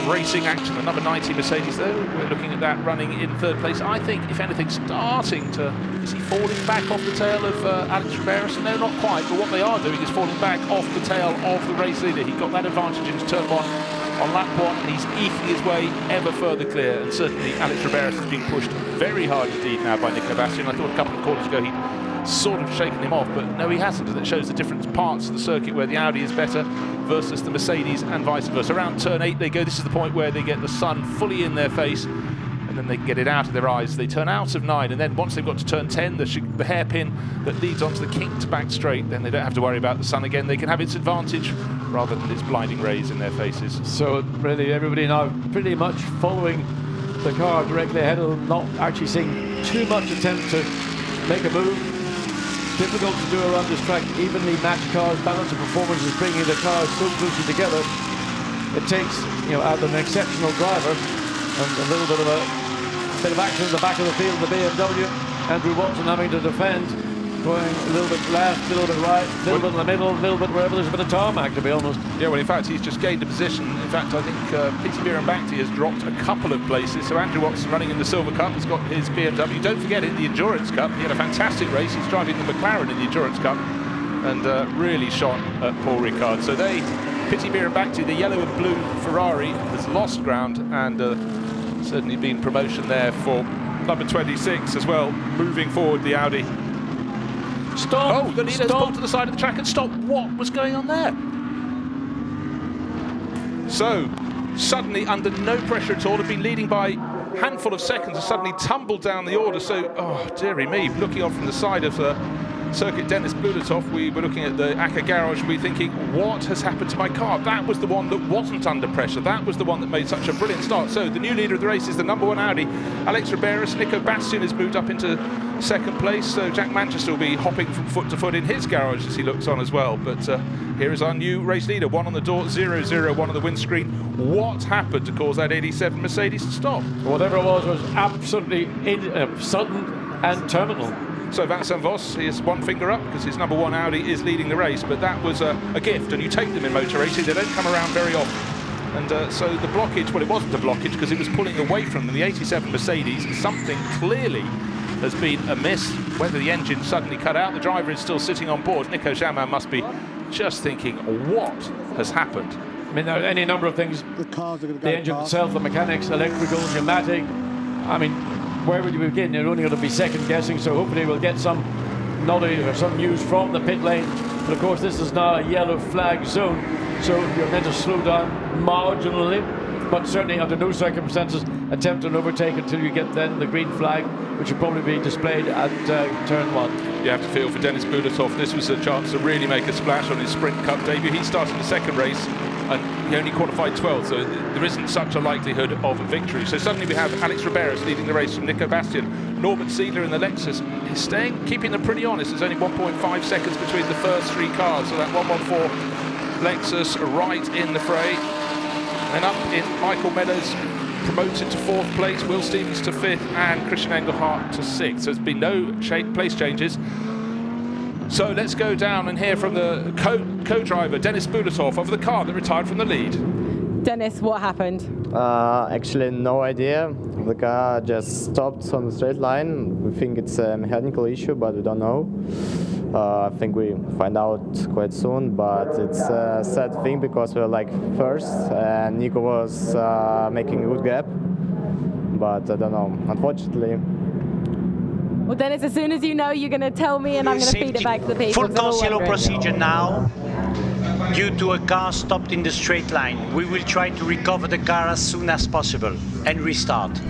racing action. The number 90 Mercedes, though, we're looking at that running in 3rd place. I think, if anything, starting to... Is he falling back off the tail of Alex Riberas? No, not quite, but what they are doing is falling back off the tail of the race leader. He got that advantage into turn 1 on lap 1, and he's eking his way ever further clear. And certainly Alex Riberas is being pushed very hard indeed now by Nico Bastian. I thought a couple of corners ago he'd sort of shaken him off, but no, he hasn't, and it shows the different parts of the circuit where the Audi is better versus the Mercedes and vice versa. Around turn 8 they go. This is the point where they get the sun fully in their face. and then they get it out of their eyes. They turn out of 9, and then once they've got to turn 10, the hairpin that leads onto the kinked back straight, then they don't have to worry about the sun again. They can have its advantage rather than its blinding rays in their faces. So really everybody now pretty much following the car directly ahead of them, not actually seeing too much attempt to make a move. Difficult to do around this track. Evenly matched cars, balance of performance is bringing the cars so closely together. It takes, you know, out an exceptional driver and a little bit of action in the back of the field. The BMW, Andrew Watson having to defend, going a little bit left, a little bit right, a little bit in the middle, a little bit wherever there's a bit of tarmac, to be honest. Yeah, well, in fact, he's just gained a position. In fact, I think Bienvenido has dropped a couple of places. So Andrew Watson, running in the Silver Cup, has got his BMW. Don't forget, in the Endurance Cup, he had a fantastic race. He's driving the McLaren in the Endurance Cup and really shot at Paul Ricard. So Bienvenido, the yellow and blue Ferrari, has lost ground, and certainly been promotion there for number 26 as well, moving forward the Audi. Stop! Oh, the leader's pulled to the side of the track and stopped. What was going on there? So, suddenly, under no pressure at all, had been leading by a handful of seconds and suddenly tumbled down the order. So, oh, dearie me, looking off from the side of the circuit, Dennis Bulatov, we were looking at the ACA garage, we were thinking, what has happened to my car? That was the one that wasn't under pressure. That was the one that made such a brilliant start. So, the new leader of the race is the number 1 Audi, Alex Riberas. Nico Bastian has moved up into second place, so Jack Manchester will be hopping from foot to foot in his garage as he looks on as well. But here is our new race leader, 1 on the door, 0-0, 1 on the windscreen. What happened to cause that 87 Mercedes to stop? Whatever it was absolutely sudden and terminal. So Vincent Vos, he has one finger up because his number 1 Audi is leading the race, but that was a gift, and you take them in motor racing, they don't come around very often. And so the blockage, well, it wasn't a blockage because it was pulling away from them, the 87 Mercedes. Something clearly has been amiss, whether the engine suddenly cut out, the driver is still sitting on board. Nico Jamin must be just thinking, what has happened? I mean, there are any number of things. The engine itself, the mechanics, electrical, pneumatic. I mean, where would you begin? You're only going to be second guessing, so hopefully we'll get some knowledge or some news from the pit lane. But of course, this is now a yellow flag zone, so you're meant to slow down marginally, but certainly under no circumstances attempt an overtake until you get then the green flag, which will probably be displayed at turn 1. You have to feel for Dennis Bulatov. This was a chance to really make a splash on his Sprint Cup debut. He started the second race and he only qualified 12th, so there isn't such a likelihood of victory. So suddenly we have Alex Riberas leading the race from Nico Bastian. Norbert Siedler in the Lexus is keeping them pretty honest. There's only 1.5 seconds between the first 3 cars, so that 114 Lexus right in the fray. And up in Michael Meadows, promoted to 4th place, Will Stevens to 5th, and Christian Engelhardt to 6th. So there's been no place changes. So let's go down and hear from the co-driver, Dennis Bulatov, of the car that retired from the lead. Dennis, what happened? Actually, no idea. The car just stopped on the straight line. We think it's a mechanical issue, but we don't know. I think we find out quite soon, but it's a sad thing because we're like first and Nico was making a good gap, but I don't know, unfortunately. Well, Dennis, as soon as you know, you're going to tell me and I'm going to feed it back to the people. Full cause yellow procedure now. Due to a car stopped in the straight line, we will try to recover the car as soon as possible and restart.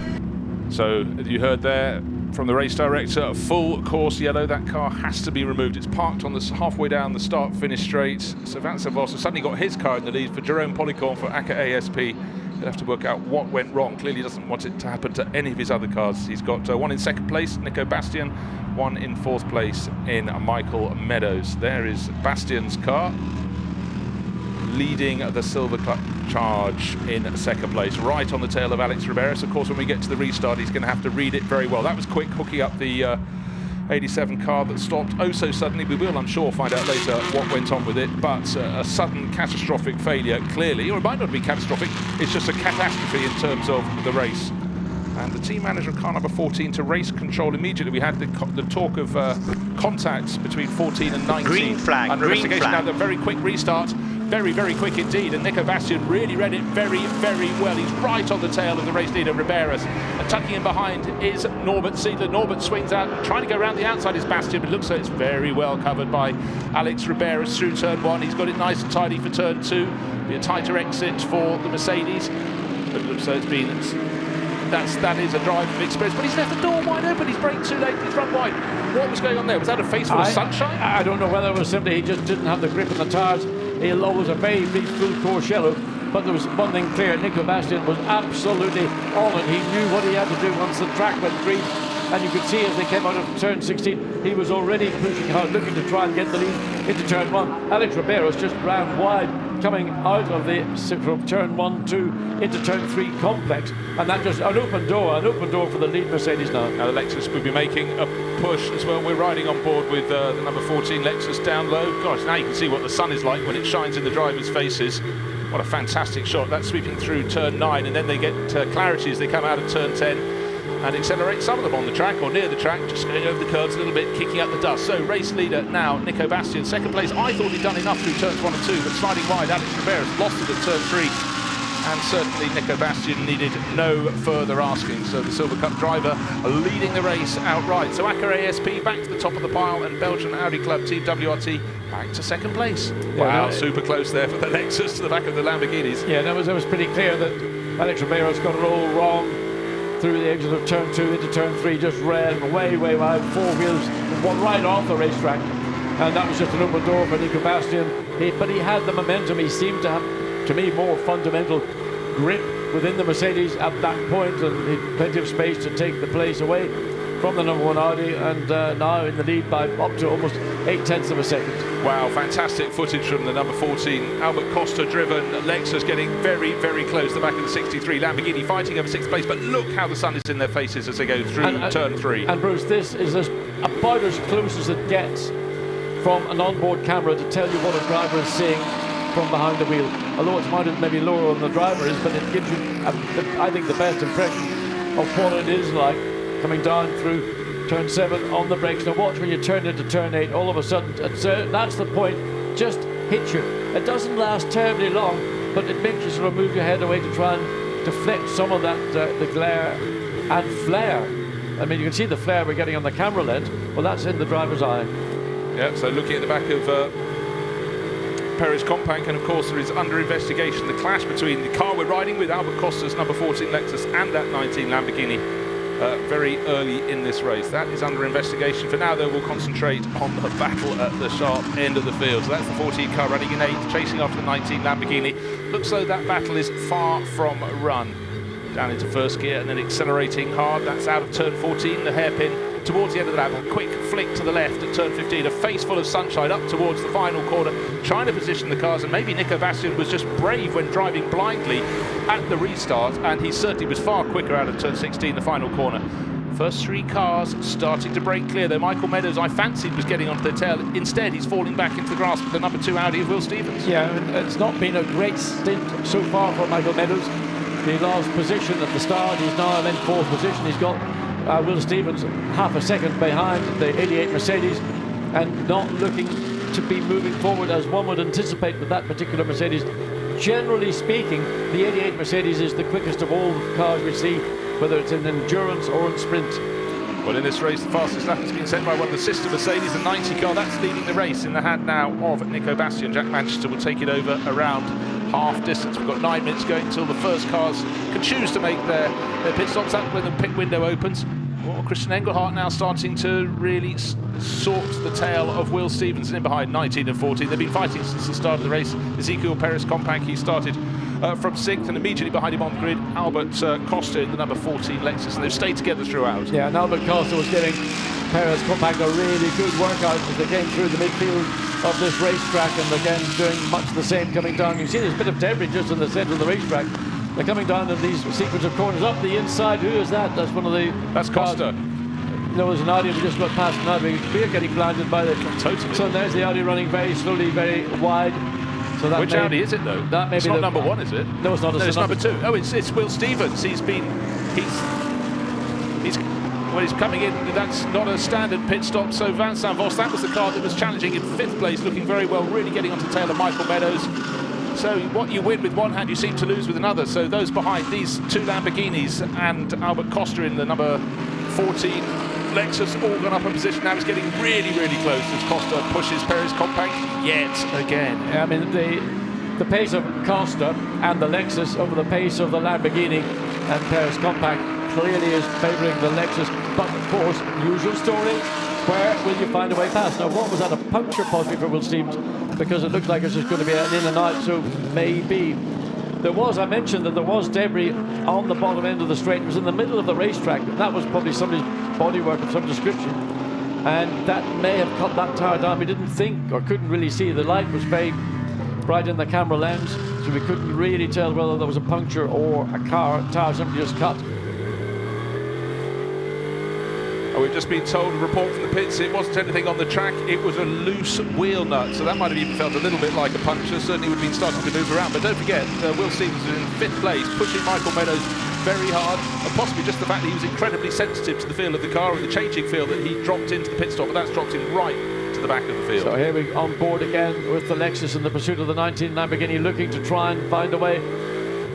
So you heard there from the race director, full course yellow. That car has to be removed. It's parked on the halfway down the start-finish straight. So Vincent Vos has suddenly got his car in the lead. For Jerome Policon for ACA ASP, he'll have to work out what went wrong. Clearly doesn't want it to happen to any of his other cars. He's got 1 in 2nd place, Nico Bastian, 1 in 4th place in Michael Meadows. There is Bastian's car, leading the Silver Cup charge in 2nd place, right on the tail of Alex Riberas. Of course, when we get to the restart, he's going to have to read it very well. That was quick, hooking up the 87 car that stopped oh so suddenly. We will, I'm sure, find out later what went on with it, but a sudden catastrophic failure, clearly, or it might not be catastrophic, it's just a catastrophe in terms of the race. And the team manager of car number 14 to race control immediately. We had the talk of contacts between 14 and 19. Green flag, under green investigation. flag. Now the very quick restart, very, very quick indeed. And Nico Bastian really read it very, very well. He's right on the tail of the race leader, Riberas. And tucking in behind is Norbert Siedler. Norbert swings out, trying to go around the outside is Bastian, but it looks like it's very well covered by Alex Riberas through turn 1. He's got it nice and tidy for turn 2. Be a tighter exit for the Mercedes. But it looks like it's been that is a driving experience. But he's left the door wide open. He's braked too late. He's run wide. What was going on there? Was that a face full of sunshine? I don't know whether it was simply he just didn't have the grip on the tyres. He was a very big full course yellow. But there was one thing clear, Nico Bastian was absolutely on it. He knew what he had to do once the track went green. And you could see as they came out of turn 16, he was already pushing hard, looking to try and get the lead into turn 1. Alex Ribero's just ran wide, coming out of the from turn 1, 2 into turn 3 complex. And that just an open door for the lead Mercedes now. Now the Lexus will be making a push as well. We're riding on board with the number 14 Lexus down low. Gosh, now you can see what the sun is like when it shines in the drivers' faces. What a fantastic shot. That's sweeping through turn 9, and then they get clarity as they come out of turn 10 and accelerate. Some of them on the track or near the track, just going over the curves a little bit, kicking up the dust. So race leader now, Nico Bastian. Second place, I thought he'd done enough through turns 1 and 2, but sliding wide, Alex Ribero's lost it at turn 3. And certainly Nico Bastian needed no further asking. So the Silver Cup driver leading the race outright. So Acura ASP back to the top of the pile, and Belgian Audi Club Team WRT back to second place. Wow, super close there for the Lexus to the back of the Lamborghinis. Yeah, that was pretty clear that Alex Ribero's got it all wrong through the exit of turn 2 into turn 3, just ran way wide, 4 wheels right off the racetrack. And that was just an open door for Nico Bastian. But he had the momentum. He seemed to have, to me, more fundamental grip within the Mercedes at that point, and he had plenty of space to take the place away from the number 1 Audi, and now in the lead by up to almost 0.8 of a second. Wow, fantastic footage from the number 14 Albert Costa driven Lexus, getting very close. The back of the 63 Lamborghini fighting over 6th place, but look how the sun is in their faces as they go through turn 3. And Bruce, this is about as close as it gets from an onboard camera to tell you what a driver is seeing from behind the wheel. Although it's mounted maybe lower than the driver is, but it gives you, I think, the best impression of what it is like coming down through turn 7 on the brakes. Now watch when you turn into turn 8, all of a sudden, that's the point, just hits you. It doesn't last terribly long, but it makes you sort of move your head away to try and deflect some of that, the glare and flare. I mean, you can see the flare we're getting on the camera lens. Well, that's in the driver's eye. Yeah, so looking at the back of Perez Companc, and of course there is under investigation the clash between the car we're riding with, Albert Costa's number 14 Lexus, and that 19 Lamborghini very early in this race. That is under investigation. For now, though, we'll concentrate on the battle at the sharp end of the field. So that's the 14 car running in 8th, chasing after the 19 Lamborghini. Looks though that battle is far from run. Down into first gear and then accelerating hard. That's out of turn 14, the hairpin towards the end of the lap. A quick flick to the left at turn 15, a face full of sunshine up towards the final corner, trying to position the cars, and maybe Nico Bastian was just brave when driving blindly at the restart, and he certainly was far quicker out of turn 16, the final corner. First 3 cars starting to break clear, though Michael Meadows, I fancied, was getting onto the tail. Instead, he's falling back into the grasp of the number 2 Audi of Will Stevens. Yeah, it's not been a great stint so far for Michael Meadows. He lost position at the start. He's now in 4th position. He's got Will Stevens half a second behind the 88 Mercedes, and not looking to be moving forward as one would anticipate with that particular Mercedes. Generally speaking, the 88 Mercedes is the quickest of all the cars we see, whether it's in endurance or in sprint. Well, in this race, the fastest lap has been set by one of the sister Mercedes, the 90 car. That's leading the race in the hand now of Nico Bastian. Jack Manchester will take it over around half distance. We've got 9 minutes going until the first cars can choose to make their pit stops. That's when the pit window opens. Well, Christian Engelhardt now starting to really sort the tail of Will Stevens, and in behind 19 and 14. They've been fighting since the start of the race. Ezekiel Perez Companc, he started from 6th, and immediately behind him on the grid, Albert Costa in the number 14 Lexus, and they've stayed together throughout. Yeah, and Albert Costa was getting Perez Companc a really good workout as they came through the midfield of this racetrack, and again doing much the same coming down. You see there's a bit of debris just in the centre of the racetrack. They're coming down in these sequence of corners up the inside. Who is that? That's one of the... That's Costa. No, there's an Audi we just got past an Audi. We're getting blinded by the... Totally. So there's the Audi running very slowly, very wide. So that Which Audi is it, though? That may it's be not the, number 1, is it? No, it's not. No, it's number 2. Oh, it's Will Stevens. He's coming in. That's not a standard pit stop. So Vincent Vos, that was the car that was challenging in 5th place, looking very well, really getting onto the tail of Michael Meadows. So what you win with one hand, you seem to lose with another. So those behind, these 2 Lamborghinis and Albert Costa in the number 14 Lexus, all gone up in position. Now it's getting really close as Costa pushes Perez Companc yet again. Yeah, I mean, the pace of Costa and the Lexus over the pace of the Lamborghini and Perez Companc clearly is favouring the Lexus, but of course, usual story, where will you find a way past? Now, what was that, a puncture possibly for Will Stevens? Because it looks like it's just going to be an in and out, so maybe. I mentioned that there was debris on the bottom end of the straight. It was in the middle of the racetrack, and that was probably somebody's bodywork of some description. And that may have cut that tyre down. We didn't think or couldn't really see. The light was very bright in the camera lens, so we couldn't really tell whether there was a puncture or a tyre simply just cut. We've just been told, a report from the pits, it wasn't anything on the track, it was a loose wheel nut, so that might have even felt a little bit like a puncture. Certainly would have been starting to move around, but don't forget, Will Stevens is in 5th place, pushing Michael Meadows very hard, and possibly just the fact that he was incredibly sensitive to the feel of the car and the changing feel that he dropped into the pit stop, but that's dropped him right to the back of the field. So here we're on board again with the Lexus in the pursuit of the 19 Lamborghini, looking to try and find a way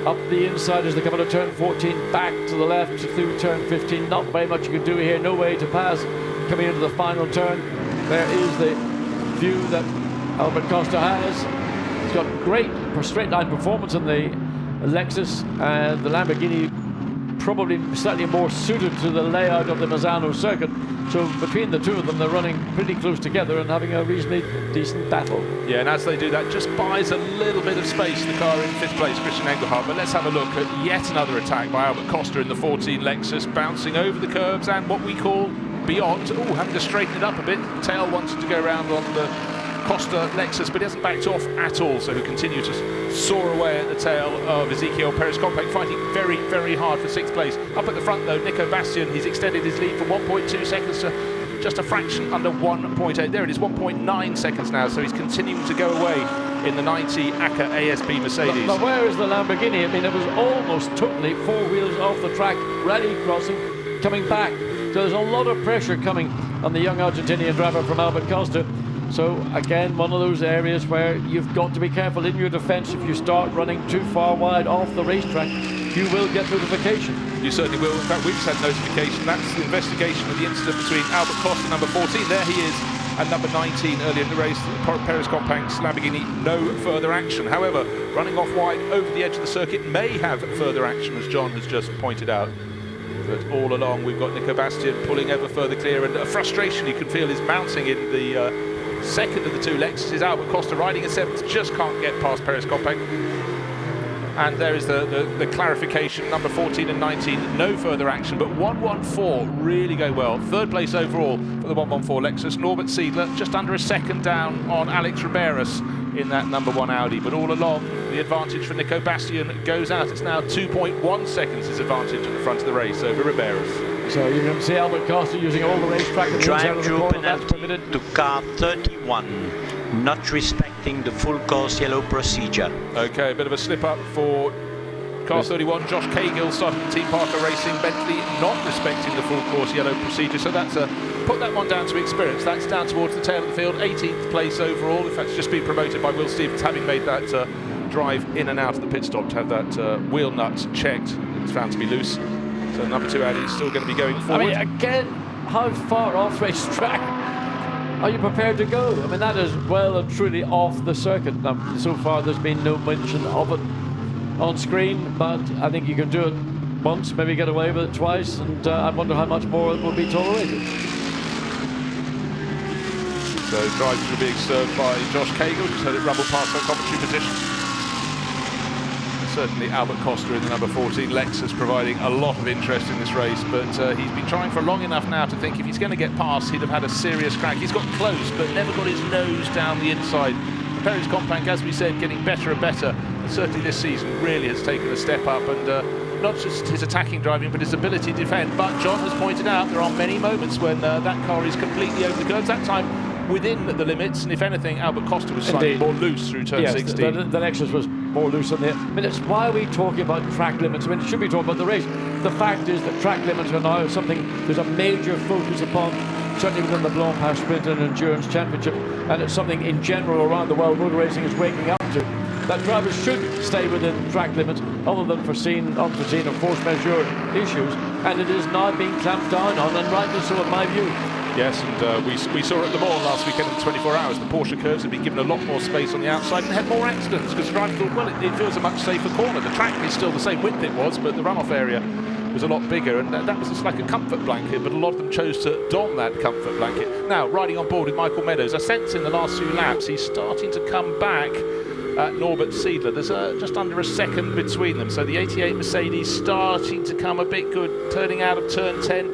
up the inside as they come out of turn 14, back to the left through turn 15. Not very much you can do here, no way to pass. Coming into the final turn, there is the view that Albert Costa has. He's got great straight line performance in the Lexus, and the Lamborghini probably slightly more suited to the layout of the Misano circuit. So between the two of them, they're running pretty close together and having a reasonably decent battle. Yeah, and as they do that, just buys a little bit of space, the car in 5th place, Christian Engelhardt. But let's have a look at yet another attack by Albert Costa in the 14 Lexus, bouncing over the curbs and what we call beyond. Oh, having to straighten it up a bit. Tail wanted to go around on the Costa Lexus, but he hasn't backed off at all, so he continues to soar away at the tail of Ezequiel Perez Compact, fighting very, very hard for 6th place. Up at the front though, Nico Bastian, he's extended his lead from 1.2 seconds to just a fraction under 1.8. There it is, 1.9 seconds now, so he's continuing to go away in the 90 ACA ASB Mercedes. Now where is the Lamborghini? I mean, it was almost totally 4 wheels off the track, rally crossing, coming back. So there's a lot of pressure coming on the young Argentinian driver from Albert Costa. So again, one of those areas where you've got to be careful in your defence. If you start running too far wide off the racetrack, you will get notification. You certainly will. In fact, we've just had notification. That's the investigation of the incident between Albert Costa, number 14, there he is, and number 19 earlier in the race, Perez Compact's Lamborghini. No further action. However, running off wide over the edge of the circuit may have further action, as John has just pointed out. But all along, we've got Nico Bastian pulling ever further clear, and a frustration you can feel is mounting in the second of the two Lexuses. Albert Costa riding a 7th, just can't get past Perez Compact. And there is the clarification, number 14 and 19, no further action, but 114 really go well. 3rd place overall for the 114 Lexus. Norbert Siedler just under a second down on Alex Riberas in that number 1 Audi, but all along the advantage for Nico Bastian goes out. It's now 2.1 seconds his advantage at the front of the race over Riberas. So you can see Albert Costa using all the racetrack at the inside of the corner. That's permitted to car 31, not respecting the full course yellow procedure. Okay, a bit of a slip up for car 31. Josh Cahill starting the Team Parker Racing. Bentley not respecting the full course yellow procedure, so that's put that one down to experience. That's down towards the tail of the field, 18th place overall. In fact, it's just been promoted by Will Stevens, having made that drive in and out of the pit stop to have that wheel nut checked. It's found to be loose. So number 2 Audi is still going to be going forward. I mean, again, how far off racetrack are you prepared to go? I mean, that is well and truly off the circuit. Now, so far, there's been no mention of it on screen, but I think you can do it once, maybe get away with it twice, and I wonder how much more it will be tolerated. So drivers are being served by Josh Cahill, just had it rumble past that commentary position. Certainly Albert Costa in the number 14 Lexus providing a lot of interest in this race, but he's been trying for long enough now to think if he's going to get past, he'd have had a serious crack. He's got close, but never got his nose down the inside. Perez Compact, as we said, getting better and better, and certainly this season really has taken a step up, and not just his attacking driving, but his ability to defend. But John has pointed out there are many moments when that car is completely over the curves, that time within the limits, and if anything, Albert Costa was slightly more loose through turn 16. The Lexus was more loose on there. I mean, it's why are we talking about track limits? I mean, it should be talking about the race. The fact is that track limits are now something there's a major focus upon, certainly within the Blancpain Sprint and Endurance Championship, and it's something in general around the world motor racing is waking up to. That drivers should stay within track limits other than unforeseen or force majeure issues, and it is now being clamped down on, and rightly so in my view. Yes, and we saw at Le Mans last weekend in 24 hours, the Porsche curves had been given a lot more space on the outside and had more accidents because the driver thought, well, it feels a much safer corner. The track is still the same width it was, but the runoff area was a lot bigger, and that was just like a comfort blanket, but a lot of them chose to don that comfort blanket. Now, riding on board with Michael Meadows, I sense in the last few laps he's starting to come back at Norbert Siedler. There's just under a second between them, so the 88 Mercedes starting to come a bit good, turning out of turn 10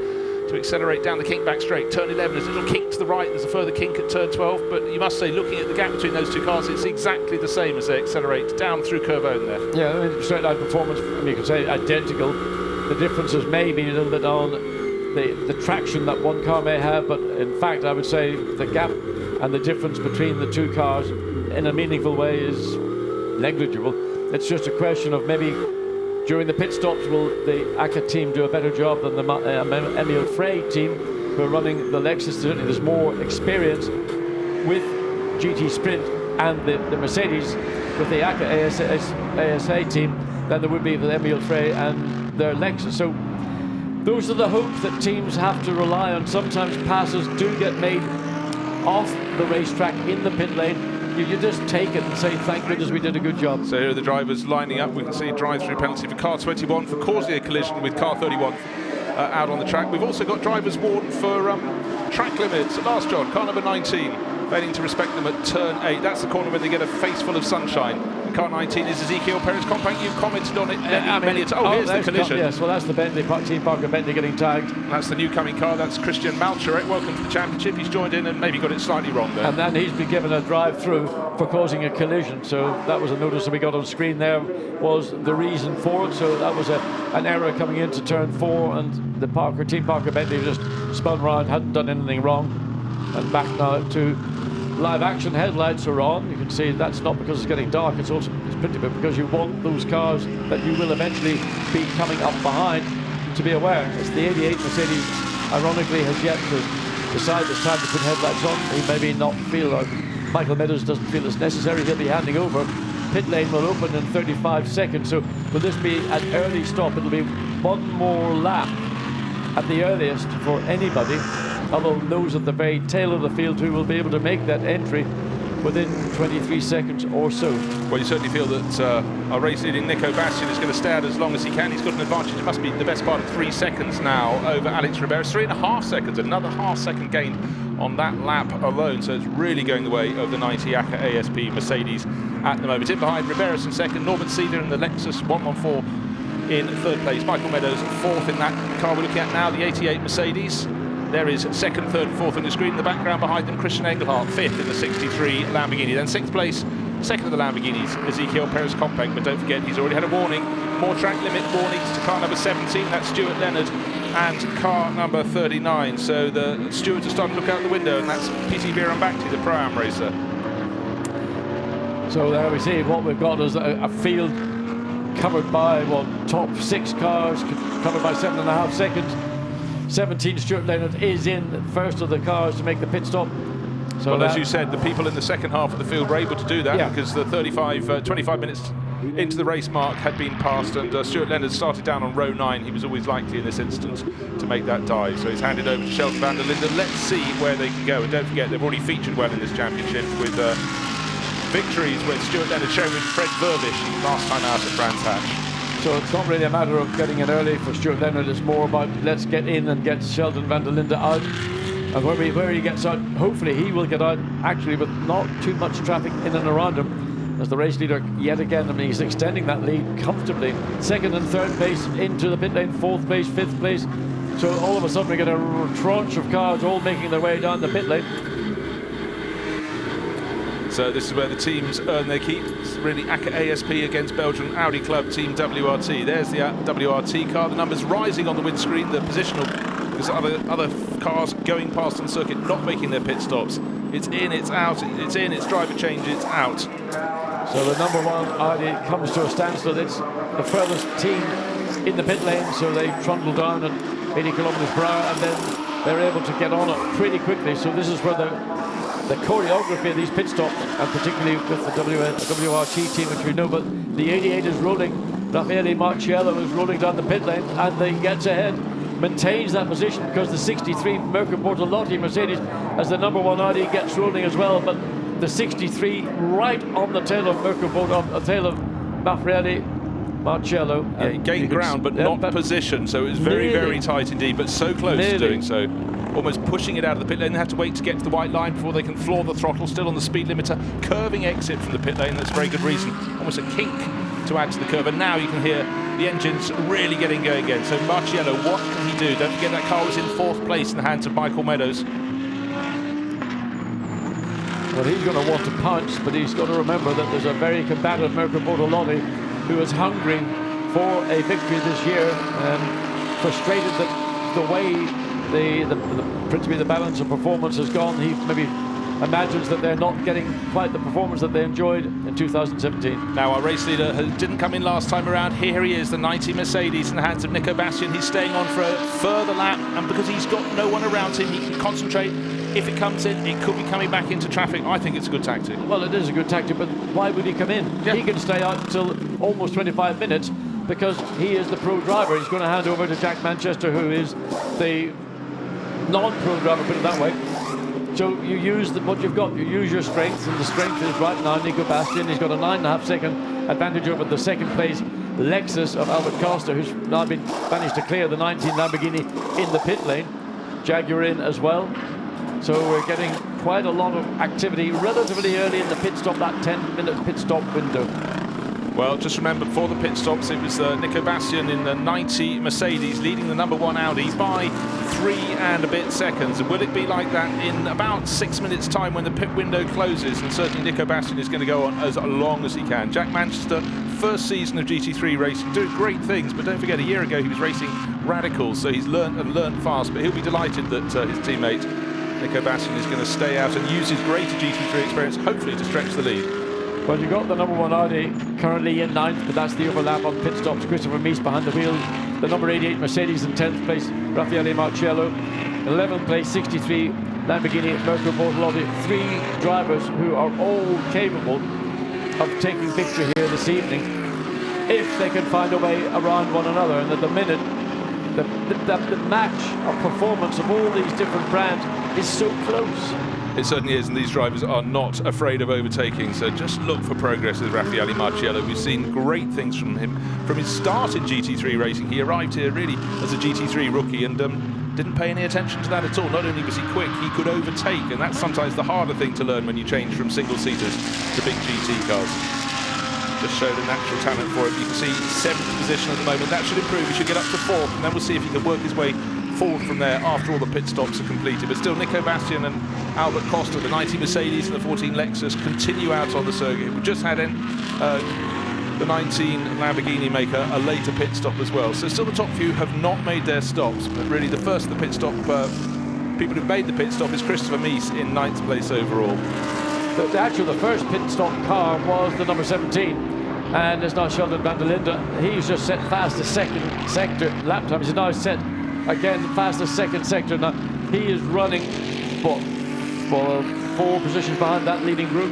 to accelerate down the kink back straight. Turn 11, there's a little kink to the right, there's a further kink at turn 12, but you must say, looking at the gap between those two cars, it's exactly the same as they accelerate down through Curve Own there. Yeah, I mean, straight line performance, you could say identical. The differences may be a little bit on the traction that one car may have, but in fact I would say the gap and the difference between the two cars in a meaningful way is negligible. It's just a question of maybe during the pit stops will the ACA team do a better job than the Emil Frey team, who are running the Lexus. Certainly there's more experience with GT Sprint and the Mercedes with the ACA ASA team than there would be with Emil Frey and their Lexus. So those are the hopes that teams have to rely on. Sometimes passes do get made off the racetrack in the pit lane. You just take it and say, thank goodness we did a good job. So here are the drivers lining up. We can see a drive-through penalty for car 21 for causing a collision with car 31 out on the track. We've also got drivers warned for track limits. Last John, car number 19, failing to respect them at turn 8. That's the corner where they get a face full of sunshine. And car 19 is Ezekiel Perez Compact. You've commented on it many times. Oh, here's the collision. Yes, well, that's the Bentley, Team Parker Bentley getting tagged. And that's the new coming car. That's Christian Malcherek. Welcome to the championship. He's joined in and maybe got it slightly wrong there. And then he's been given a drive-through for causing a collision. So that was a notice that we got on screen there, was the reason for it. So that was an error coming into turn 4, and the Team Parker Bentley just spun round, hadn't done anything wrong. And back now to live action. Headlights are on. You can see that's not because it's getting dark, it's pretty bit because you want those cars that you will eventually be coming up behind to be aware. It's the 88 Mercedes, ironically, has yet to decide it's time to put headlights on. He maybe not feel, or Michael Meadows doesn't feel it's necessary. He'll be handing over. Pit lane will open in 35 seconds. So will this be an early stop? It'll be one more lap at the earliest for anybody, although those at the very tail of the field who will be able to make that entry within 23 seconds or so. Well, you certainly feel that our race leading Nico Bastian is going to stay out as long as he can. He's got an advantage. It must be the best part of 3 seconds now over Alex Riberas. 3.5 seconds, another half-second gain on that lap alone. So it's really going the way of the 90 ACA ASP Mercedes at the moment. In behind, Riberas in second, Norbert Siedler in the Lexus 114 in third place. Michael Meadows fourth in that car we're looking at now, the 88 Mercedes. There is second, third, and fourth on the screen. In the background behind them, Christian Engelhardt, fifth in the 63 Lamborghini. Then sixth place, second of the Lamborghinis, Ezekiel Perez Compact. But don't forget, he's already had a warning. More track limit warnings to car number 17. That's Stuart Leonard and car number 39. So the stewards are starting to look out the window, and that's PT Virambakti, the Pro-Am racer. So there we see what we've got is a field covered by, well, top 6 cars, covered by 7.5 seconds. 17, Stuart Leonard is in first of the cars to make the pit stop. So well, as you said, the people in the second half of the field were able to do that because the 25 minutes into the race mark had been passed, and Stuart Leonard started down on row 9. He was always likely in this instance to make that dive. So he's handed over to Sheldon van der Linde. Let's see where they can go. And don't forget, they've already featured well in this championship with victories with Stuart Leonard showing with Fred Vervish last time out at Brands Hatch. So it's not really a matter of getting in early for Stuart Leonard, it's more about let's get in and get Sheldon van der Linde out. And where he gets out, hopefully he will get out actually with not too much traffic in and around him, as the race leader yet again, I mean, he's extending that lead comfortably. Second and third place into the pit lane, fourth place, fifth place. So all of a sudden we get a tranche of cars all making their way down the pit lane. So this is where the teams earn their keep. It's really ACA ASP against Belgian Audi Club Team WRT. There's the WRT car. The numbers rising on the windscreen. The positional, because other cars going past on circuit, not making their pit stops. It's in, it's out, it's in, it's driver change, it's out. So the number 1 Audi comes to a standstill. It's the furthest team in the pit lane, so they trundle down at 80 kilometers per hour, and then they're able to get on it pretty quickly. So this is where the choreography of these pit stops, and particularly with the WRT team, which we know, but the 88 is rolling. Raffaele Marciello is rolling down the pit lane, and he gets ahead, maintains that position because the 63 Mirko Bortolotti Mercedes, as the number 1 Audi, gets rolling as well. But the 63 right on the tail of Mirko Bortolotti, the tail of Raffaele Marcello. Yeah, he gained ground, but not position, so it was very, very tight indeed, but so close to doing so. Almost pushing it out of the pit lane. They have to wait to get to the white line before they can floor the throttle, still on the speed limiter. Curving exit from the pit lane, that's a very good reason. Almost a kink to add to the curve, and now you can hear the engines really getting going again. So Marcello, what can he do? Don't forget that car was in 4th place in the hands of Michael Meadows. Well, he's going to want to punch, but he's got to remember that there's a very combative Mirko Bortolotti who is hungry for a victory this year, and frustrated that the way principally the balance of performance has gone. He maybe imagines that they're not getting quite the performance that they enjoyed in 2017. Now our race leader didn't come in last time around. Here he is, the 90 Mercedes in the hands of Nico Bastian. He's staying on for a further lap, and because he's got no one around him, he can concentrate. If it comes in, it could be coming back into traffic. I think it's a good tactic. Well, it is a good tactic, but why would he come in? Yeah. He can stay out until almost 25 minutes because he is the pro driver. He's going to hand over to Jack Manchester, who is the non-pro driver, put it that way. So you use what you've got, you use your strength, and the strength is right now Nico Bastian. He's got a 9.5 second advantage over the second place Lexus of Albert Costa, who's now managed to clear the 19 Lamborghini in the pit lane. Jaguar in as well. So we're getting quite a lot of activity relatively early in the pit stop, that 10-minute pit stop window. Well, just remember, before the pit stops, it was Nico Bastian in the 90 Mercedes leading the number 1 Audi by 3 and a bit seconds. And will it be like that in about 6 minutes' time when the pit window closes? And certainly Nico Bastian is going to go on as long as he can. Jack Manchester, first season of GT3 racing, doing great things, but don't forget, a year ago he was racing radicals, so he's learned fast, but he'll be delighted that his teammate Nico Bastian is going to stay out and use his greater GT3 experience, hopefully to stretch the lead. Well, you've got the number 1 Audi currently in 9th, but that's the overlap on pit stops. Christopher Mies behind the wheel. The number 88 Mercedes in 10th place, Raffaele Marcello. 11th place, 63 Lamborghini, Mirko Bortolotti. 3 drivers who are all capable of taking victory here this evening if they can find a way around one another. And at the minute, the match of performance of all these different brands is so close. It certainly is, and these drivers are not afraid of overtaking, so just look for progress with Raffaele Marcello. We've seen great things from him from his start in GT3 racing. He arrived here really as a GT3 rookie and didn't pay any attention to that at all. Not only was he quick, he could overtake, and that's sometimes the harder thing to learn when you change from single-seaters to big GT cars. Just showed a natural talent for it. You can see 7th position at the moment. That should improve. He should get up to 4th, and then we'll see if he can work his way forward from there after all the pit stops are completed. But still, Nico Bastian and Albert Costa, the 90 Mercedes and the 14 Lexus, continue out on the circuit. We just had the 19 Lamborghini make a later pit stop as well. So still the top few have not made their stops, but really the first of the pit stop, people who've made the pit stop is Christopher Mies in 9th place overall. The first pit stop car was the number 17, and it's now Sheldon van der Linde. He's just set fastest second sector lap time. He's now set again fastest second sector. Now he is running for 4 positions behind that leading group.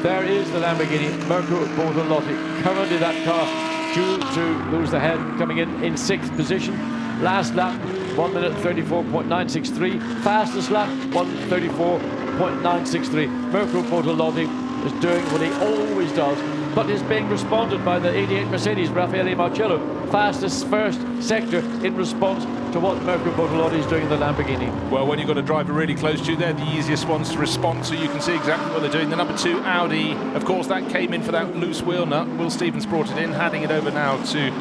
There is the Lamborghini, Mirko Bortolotti. Currently that car due to lose the head, coming in 6th position. Last lap 1 minute 34.963. Fastest lap 1:34.963. Mirko Bortolotti is doing what he always does, but is being responded by the 88 Mercedes, Raffaele Marcello. Fastest first sector in response to what Mirko Bortolotti is doing in the Lamborghini. Well, when you've got a driver really close to you, they're the easiest ones to respond, so you can see exactly what they're doing. The number 2 Audi, of course, that came in for that loose wheel nut. Will Stevens brought it in, handing it over now to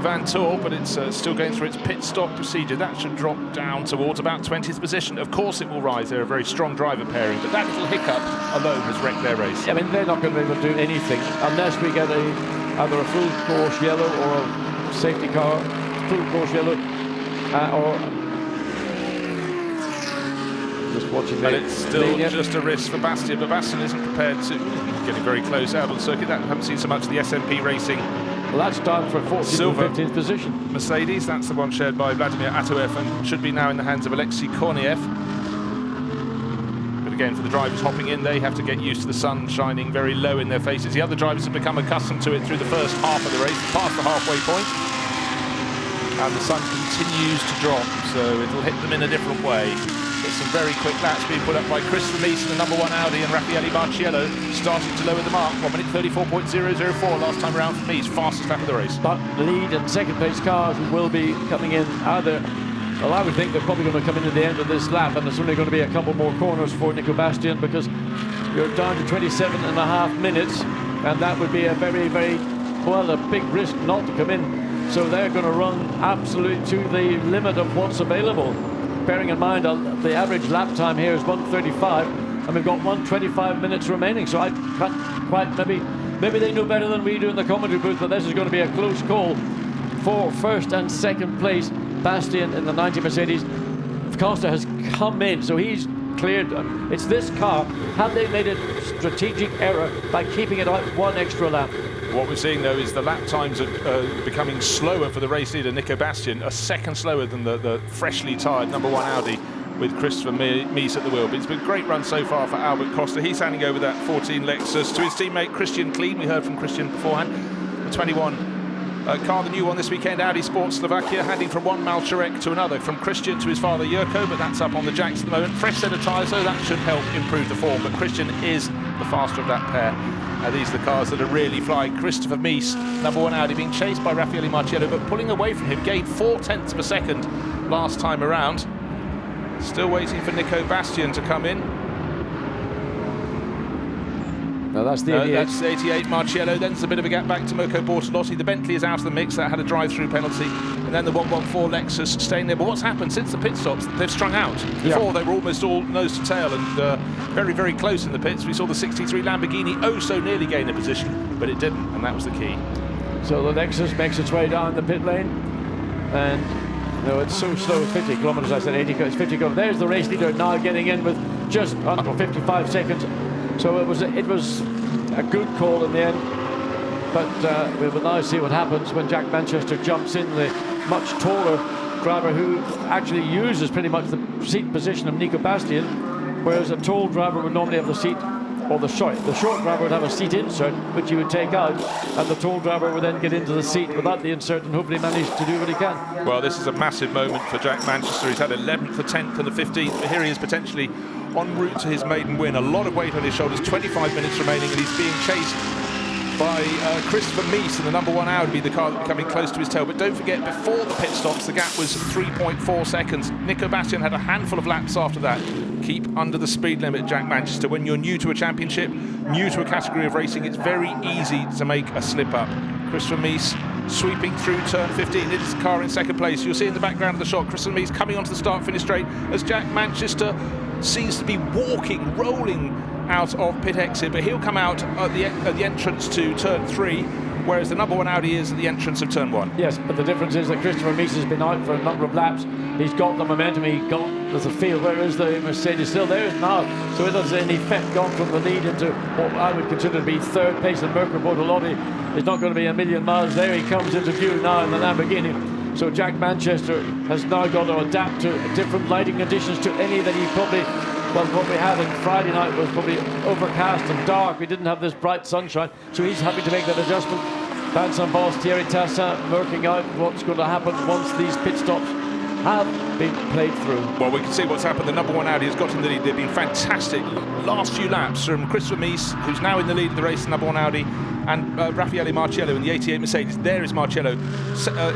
Van Tor, but it's still going through its pit stop procedure. That should drop down towards about 20th position. Of course it will rise. They're a very strong driver pairing, but that little hiccup alone has wrecked their race. I mean, they're not going to be able to do anything unless we get either a full course yellow or a safety car, full course yellow, or just watching. And it's still just a risk for Bastian, but Bastian isn't prepared to. Getting very close out on the circuit. That haven't seen so much of the SMP racing. Well, that's down for 14th or 15th position. Mercedes, that's the one shared by Vladimir Atoev and should be now in the hands of Alexei Korniev. But again, for the drivers hopping in, they have to get used to the sun shining very low in their faces. The other drivers have become accustomed to it through the first half of the race, past the halfway point. And the sun continues to drop, so it'll hit them in a different way. There's some very quick laps being put up by Christopher Mies in the number 1 Audi, and Raffaele Marciello starting to lower the mark. 1 minute 34.004 last time around for Mies, fastest lap of the race. But lead and second place cars will be coming in either. Well, I would think they're probably going to come in at the end of this lap, and there's only going to be a couple more corners for Nico Bastian, because you're down to 27.5 minutes, and that would be a very, very, well, a big risk not to come in. So they're going to run absolutely to the limit of what's available. Bearing in mind the average lap time here is 1:35, and we've got 1:25 minutes remaining. So I can't quite, maybe they know better than we do in the commentary booth, but this is going to be a close call for first and second place. Bastian in the 90 Mercedes. Costa has come in, so he's cleared. It's this car. Have they made a strategic error by keeping it out 1 extra lap? What we're seeing, though, is the lap times are becoming slower for the race leader, Nico Bastian, a second slower than the freshly tired number 1 Audi with Christopher Mies at the wheel. But it's been a great run so far for Albert Costa. He's handing over that 14 Lexus to his teammate Christian Klein. We heard from Christian beforehand. The 21 car, the new one this weekend, Audi Sport Slovakia, handing from one Malcherek to another, from Christian to his father Jurko, but that's up on the jacks at the moment. Fresh set of tyres, so that should help improve the form, but Christian is the faster of that pair. These are the cars that are really flying. Christopher Mies, number 1 Audi, being chased by Raffaele Marciello, but pulling away from him, gained 0.4 of a second last time around. Still waiting for Nico Bastian to come in. No, that's the 88. That's 88 Marciello. Then there's a bit of a gap back to Mirko Bortolotti. The Bentley is out of the mix. That had a drive-through penalty. And then the 114 Lexus staying there. But what's happened since the pit stops? They've strung out. Before, they were almost all nose to tail and very, very close in the pits. We saw the 63 Lamborghini so nearly gain a position, but it didn't, and that was the key. So the Lexus makes its way down the pit lane, and it's so slow. It's 50 kilometers. I said 80. It's 50 kilometers. There's the race leader now getting in with just under 55 seconds. So it was a good call in the end, but we will now see what happens when Jack Manchester jumps in, the much taller driver who actually uses pretty much the seat position of Nico Bastian, whereas a tall driver would normally have the seat, or the short driver would have a seat insert which he would take out, and the tall driver would then get into the seat without the insert and hopefully manage to do what he can. Well, this is a massive moment for Jack Manchester. He's had 11th, the 10th and the 15th, but here he is potentially en route to his maiden win. A lot of weight on his shoulders, 25 minutes remaining, and he's being chased by Christopher Mies in the number 1 Audi, the car coming close to his tail. But don't forget, before the pit stops, the gap was 3.4 seconds. Nico Bastian had a handful of laps after that. Keep under the speed limit, Jack Manchester. When you're new to a championship, new to a category of racing, it's very easy to make a slip up. Christopher Mies sweeping through turn 15. It is the car in second place. You'll see in the background of the shot, Christopher Mies coming onto the start-finish straight as Jack Manchester seems to be rolling out of pit exit, but he'll come out at the entrance to turn 3, whereas the number 1 Audi is at the entrance of turn 1. Yes, but the difference is that Christopher Mies has been out for a number of laps. He's got the momentum, there's a field. Where is the Mercedes? Still there now. So it has in effect gone from the lead into what I would consider to be third place, and Mirko Bortolotti is not going to be a million miles. There he comes into view now in the Lamborghini. So Jack Manchester has now got to adapt to different lighting conditions to any that he probably, well, what we had on Friday night was probably overcast and dark. We didn't have this bright sunshine, so he's happy to make that adjustment. Vincent Voss, Thierry Tassin working out what's going to happen once these pit stops have been played through. Well, we can see what's happened. The number 1 Audi has got in the lead. They've been fantastic last few laps from Christopher Mies, who's now in the lead of the race, the number 1 Audi, and Raffaele Marciello in the 88 Mercedes. There is Marciello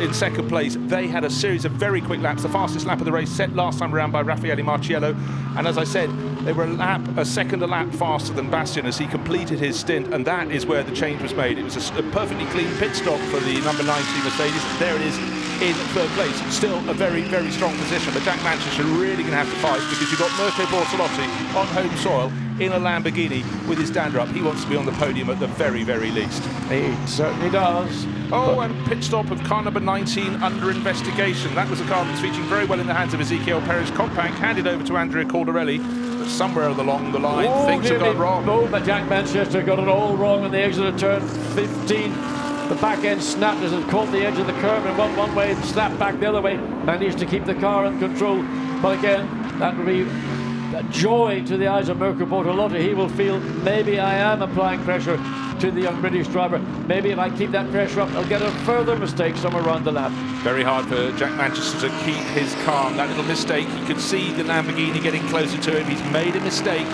in second place. They had a series of very quick laps. The fastest lap of the race set last time around by Raffaele Marciello, and as I said, they were a second a lap faster than Bastian as he completed his stint, and that is where the change was made. It was a perfectly clean pit stop for the number 19 Mercedes. There it is in third place. Still a very, very strong position, but Jack Manchester really going to have to fight, because you've got Mirko Bortolotti on home soil in a Lamborghini with his dander up. He wants to be on the podium at the very, very least. He certainly does. Oh, and pit stop of car number 19 under investigation. That was a car that's featuring very well in the hands of Ezequiel Perez. Compact handed over to Andrea Caldarelli, but somewhere along the line things have gone wrong. No, but Jack Manchester got it all wrong on the exit of turn 15. The back end snapped as it caught the edge of the curve and went one way and snapped back the other way. Managed to keep the car in control, but again, that will be a joy to the eyes of Mirko Bortolotti. He will feel, maybe I am applying pressure to the young British driver. Maybe if I keep that pressure up, I'll get a further mistake somewhere around the lap. Very hard for Jack Manchester to keep his calm. That little mistake, he could see the Lamborghini getting closer to him. He's made a mistake.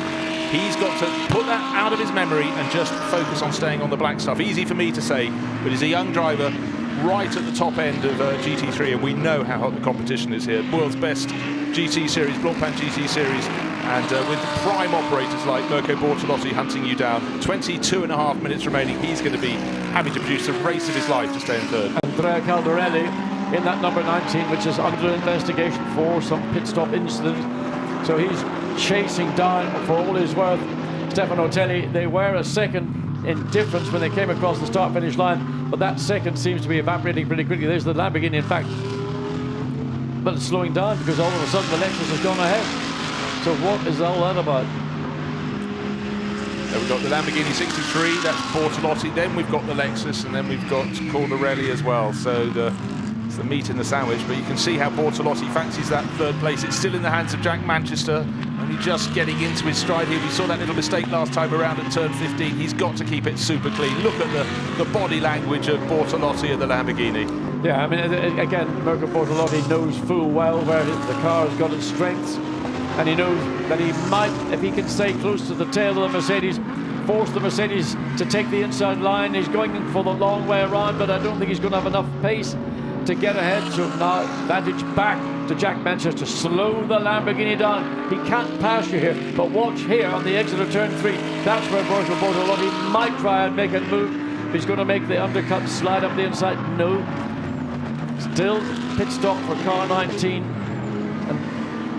He's got to put that out of his memory and just focus on staying on the black stuff. Easy for me to say, but he's a young driver right at the top end of GT3, and we know how hot the competition is here. World's best GT series, Blancpain GT series, and with prime operators like Mirko Bortolotti hunting you down. 22.5 minutes remaining. He's going to be having to produce the race of his life to stay in third. Andrea Caldarelli in that number 19, which is under investigation for some pit stop incident. So he's chasing down, for all his worth, Stefano Telli. They were a second in difference when they came across the start-finish line, but that second seems to be evaporating pretty quickly. There's the Lamborghini, in fact, but it's slowing down because all of a sudden the Lexus has gone ahead. So what is all that about? We've got the Lamborghini 63, that's Bortolotti, then we've got the Lexus, and then we've got Caldarelli as well. So it's the meat in the sandwich, but you can see how Bortolotti fancies that third place. It's still in the hands of Jack Manchester, only just getting into his stride here. We saw that little mistake last time around at turn 15. He's got to keep it super clean. Look at the body language of Bortolotti of the Lamborghini. Yeah, I mean, again, Mirko Bortolotti knows full well where the car has got its strengths, and he knows that he might, if he can stay close to the tail of the Mercedes, force the Mercedes to take the inside line. He's going for the long way around, but I don't think he's going to have enough pace to get ahead. So now advantage back to Jack Manchester. Slow the Lamborghini down. He can't pass you here, but watch here on the exit of turn 3. That's where Mirko Bortolotti might try and make it move. He's going to make the undercut, slide up the inside. No. Still pit stop for car 19.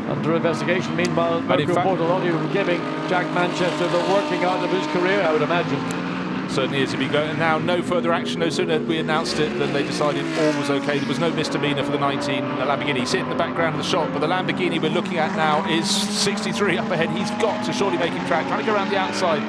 Under investigation, meanwhile, Mirko Bortolotti giving Jack Manchester the working out of his career, I would imagine. Certainly is to be going. Now, no further action. No sooner had we announced it than they decided all was okay. There was no misdemeanor for the 19 Lamborghini. Sit in the background of the shot, but the Lamborghini we're looking at now is 63 up ahead. He's got to surely make him track. Trying to go around the outside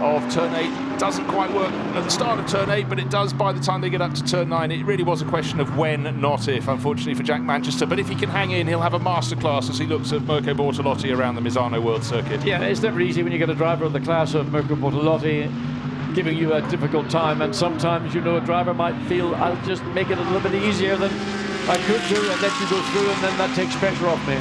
of turn 8. Doesn't quite work at the start of turn 8, but it does by the time they get up to turn 9. It really was a question of when, not if, unfortunately for Jack Manchester. But if he can hang in, he'll have a masterclass as he looks at Mirko Bortolotti around the Misano World Circuit. Yeah, it's never easy when you get a driver of the class of Mirko Bortolotti giving you a difficult time, and sometimes, you know, a driver might feel, I'll just make it a little bit easier than I could do and let you go through, and then that takes pressure off me.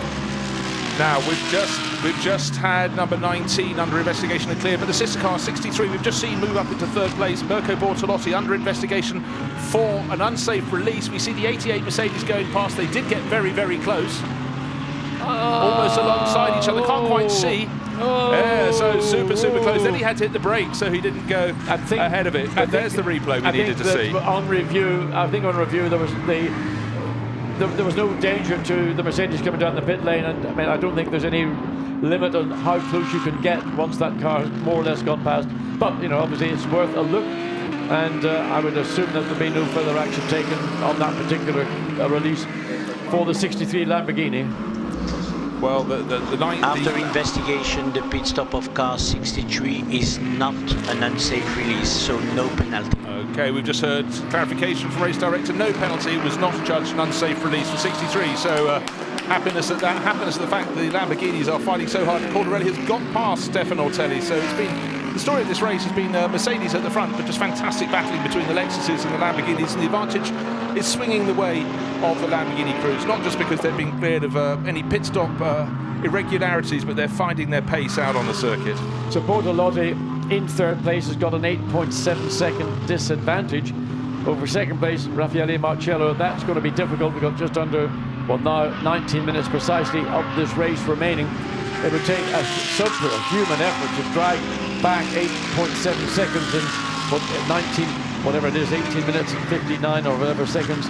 Now, we've just had number 19 under investigation and clear, but the sister car 63 we've just seen move up into third place. Mirko Bortolotti under investigation for an unsafe release. We see the 88 Mercedes going past. They did get very, very close. Almost alongside each other, can't quite see. Yeah, so super close. Then he had to hit the brake, so he didn't go ahead of it. But there's the replay we needed to see. On review, I think on review there was no danger to the Mercedes coming down the pit lane, and I mean, I don't think there's any limit on how close you can get once that car has more or less gone past. But, you know, obviously it's worth a look, and I would assume that there'll be no further action taken on that particular release for the 63 Lamborghini. Well, after investigation, the pit stop of car 63 is not an unsafe release, so no penalty. Okay, we've just heard clarification from race director. No penalty. It was not judged an unsafe release for 63. So happiness at that. Happiness at the fact that the Lamborghinis are fighting so hard. Caldarelli has got past Stefano Telli. So it's been, the story of this race has been Mercedes at the front, but just fantastic battling between the Lexuses and the Lamborghinis. And the advantage is swinging the way of the Lamborghini crews, not just because they've been cleared of any pit stop irregularities, but they're finding their pace out on the circuit. So Bortolotti in third place has got an 8.7 second disadvantage over second place Raffaele Marcello. That's going to be difficult. We've got just under, well, now 19 minutes precisely of this race remaining. It would take a superhuman effort to drag back 8.7 seconds in 19, whatever it is, 18 minutes and 59 or whatever seconds.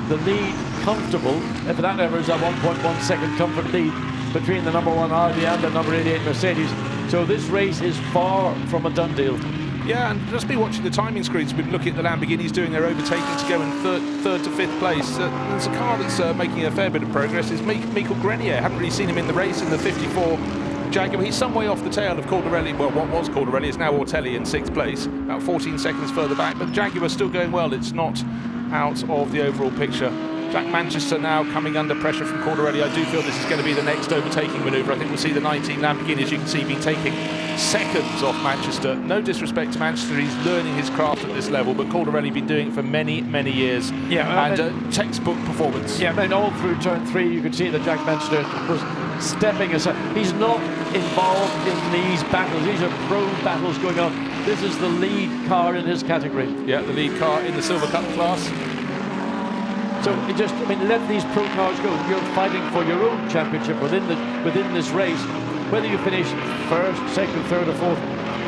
The lead comfortable, if that ever is a 1.1 second comfort lead between the number 1 Audi and the number 88 Mercedes. So this race is far from a done deal. Yeah, and just be watching the timing screens. We've been looking at the Lamborghinis doing their overtaking to go in third to fifth place. There's a car that's making a fair bit of progress. It's Michael Grenier. Haven't really seen him in the race in the 54 Jaguar. He's some way off the tail of Caldarelli. Well, what was Caldarelli is now Ortelli in 6th place, about 14 seconds further back. But Jaguar's still going well. It's not out of the overall picture. Jack Manchester now coming under pressure from Cordarelli. I do feel this is going to be the next overtaking manoeuvre. I think we'll see the 19 Lamborghini, as you can see, being taking seconds off Manchester. No disrespect to Manchester, he's learning his craft at this level, but Cordarelli been doing it for many, many years. Yeah, and textbook performance. Yeah, I mean, all through turn 3, you could see that Jack Manchester was stepping aside. He's not involved in these battles. These are pro battles going on. This is the lead car in his category. Yeah, the lead car in the Silver Cup class. So it just, I mean, let these pro cars go. You're fighting for your own championship within this race. Whether you finish first, second, third, or fourth,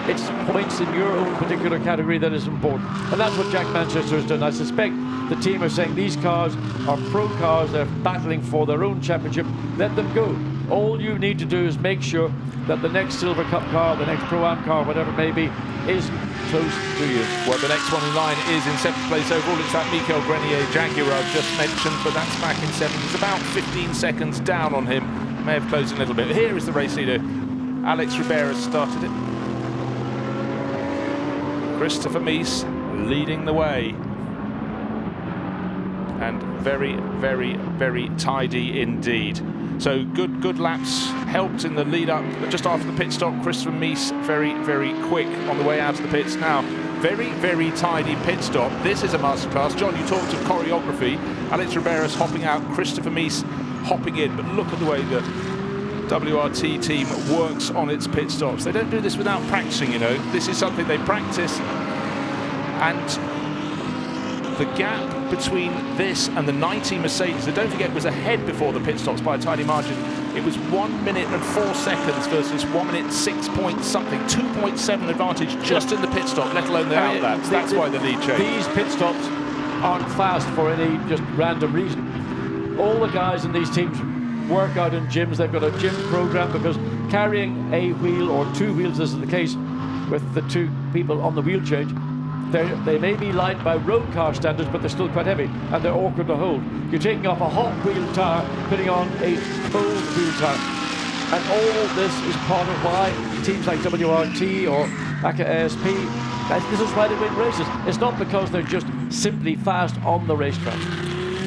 it's points in your own particular category that is important. And that's what Jack Manchester has done. I suspect the team are saying these cars are pro cars, they're battling for their own championship, let them go. All you need to do is make sure that the next Silver Cup car, the next Pro-Am car, whatever it may be, is close to you. Well, the next one in line is in 7th place overall. It's that Michael Grenier Jaguar I've just mentioned, but that's back in 7th. It's about 15 seconds down on him. May have closed a little bit. Here is the race leader. Alex Ribera started it. Christopher Mies leading the way. And very, very, very tidy indeed. So good laps helped in the lead up. But just after the pit stop, Christopher Mies very, very quick on the way out of the pits. Now, very, very tidy pit stop. This is a masterclass. John, you talked of choreography. Alex Ribera's hopping out, Christopher Mies hopping in. But look at the way the WRT team works on its pit stops. They don't do this without practicing, you know. This is something they practice. And the gap between this and the 19 Mercedes, that don't forget was ahead before the pit stops by a tiny margin. It was 1 minute and 4 seconds versus 1 minute 6 point something, 2.7 advantage just in the pit stop, let alone the out laps. That's why the lead changed. These pit stops aren't fast for any just random reason. All the guys in these teams work out in gyms. They've got a gym program, because carrying a wheel or two wheels, as is the case with the two people on the wheel change, they may be light by road car standards, but they're still quite heavy and they're awkward to hold. You're taking off a hot wheel tire, putting on a cold wheel tire, and all this is part of why teams like WRT or ACA ASP, this is why they win races. It's not because they're just simply fast on the racetrack.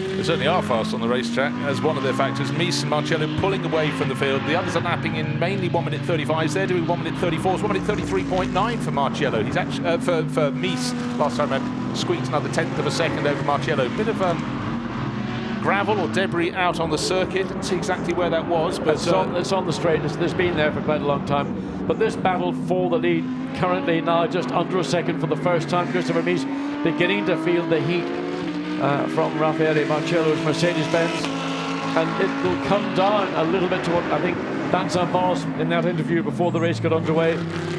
They certainly are fast on the racetrack as one of their factors. Mies and Marcello pulling away from the field. The others are lapping in mainly 1 minute 35s. They're doing 1 minute 34s, 1 minute 33.9 for Marcello. He's actually for Mies. Last time I squeaked another 1/10 of a second over Marcello. Bit of gravel or debris out on the circuit. Didn't see exactly where that was, but it's on the straight. It's been there for quite a long time. But this battle for the lead currently now just under a second for the first time. Christopher Mies beginning to feel the heat from Raffaele Marcello's Mercedes-Benz, and it will come down a little bit to what I think Vincent Voss in that interview before the race got underway,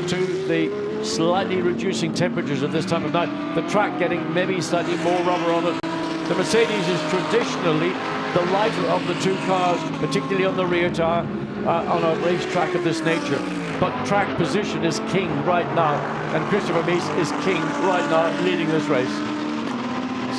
to the slightly reducing temperatures at this time of night, the track getting maybe slightly more rubber on it. The Mercedes is traditionally the lighter of the two cars, particularly on the rear tire on a racetrack of this nature, but track position is king right now, and Christopher Mies is king right now, leading this race.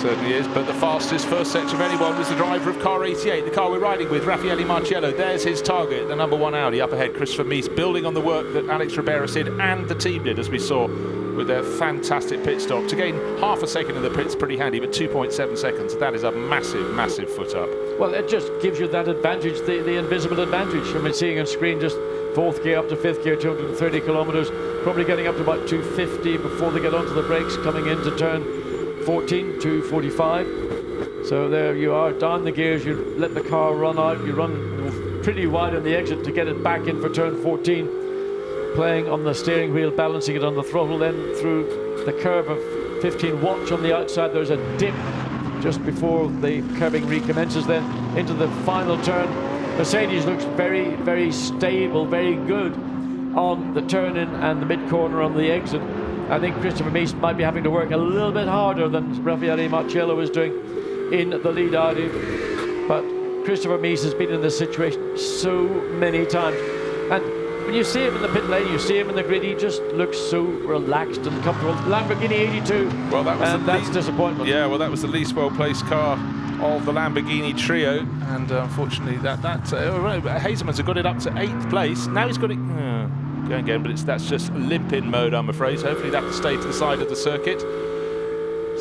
Certainly is, but the fastest first sector of anyone was the driver of car 88, the car we're riding with, Raffaele Marcello. There's his target, the number 1 Audi up ahead. Christopher Mies building on the work that Alex Ribera did and the team did, as we saw with their fantastic pit stop. To gain half a second in the pit's pretty handy, but 2.7 seconds, that is a massive, massive foot up. Well, it just gives you that advantage, the invisible advantage. I mean, seeing on screen just 4th gear up to 5th gear, 230 kilometers, probably getting up to about 250 before they get onto the brakes, coming into turn 14 to 45. So there you are, down the gears, you let the car run out, you run pretty wide on the exit to get it back in for turn 14, playing on the steering wheel, balancing it on the throttle, then through the curve of 15. Watch on the outside, there's a dip just before the curving recommences, then into the final turn. Mercedes looks very, very stable, very good on the turn-in and the mid-corner on the exit. I think Christopher Mies might be having to work a little bit harder than Raffaele Marcello is doing in the lead Audi. But Christopher Mies has been in this situation so many times. And when you see him in the pit lane, you see him in the grid, he just looks so relaxed and comfortable. Lamborghini 82, well, that's disappointment. Yeah, well, that was the least well-placed car of the Lamborghini trio, and unfortunately Hazelman's got it up to 8th place. Now he's got it going again, but that's just limp in mode, I'm afraid. So hopefully that will stay to the side of the circuit.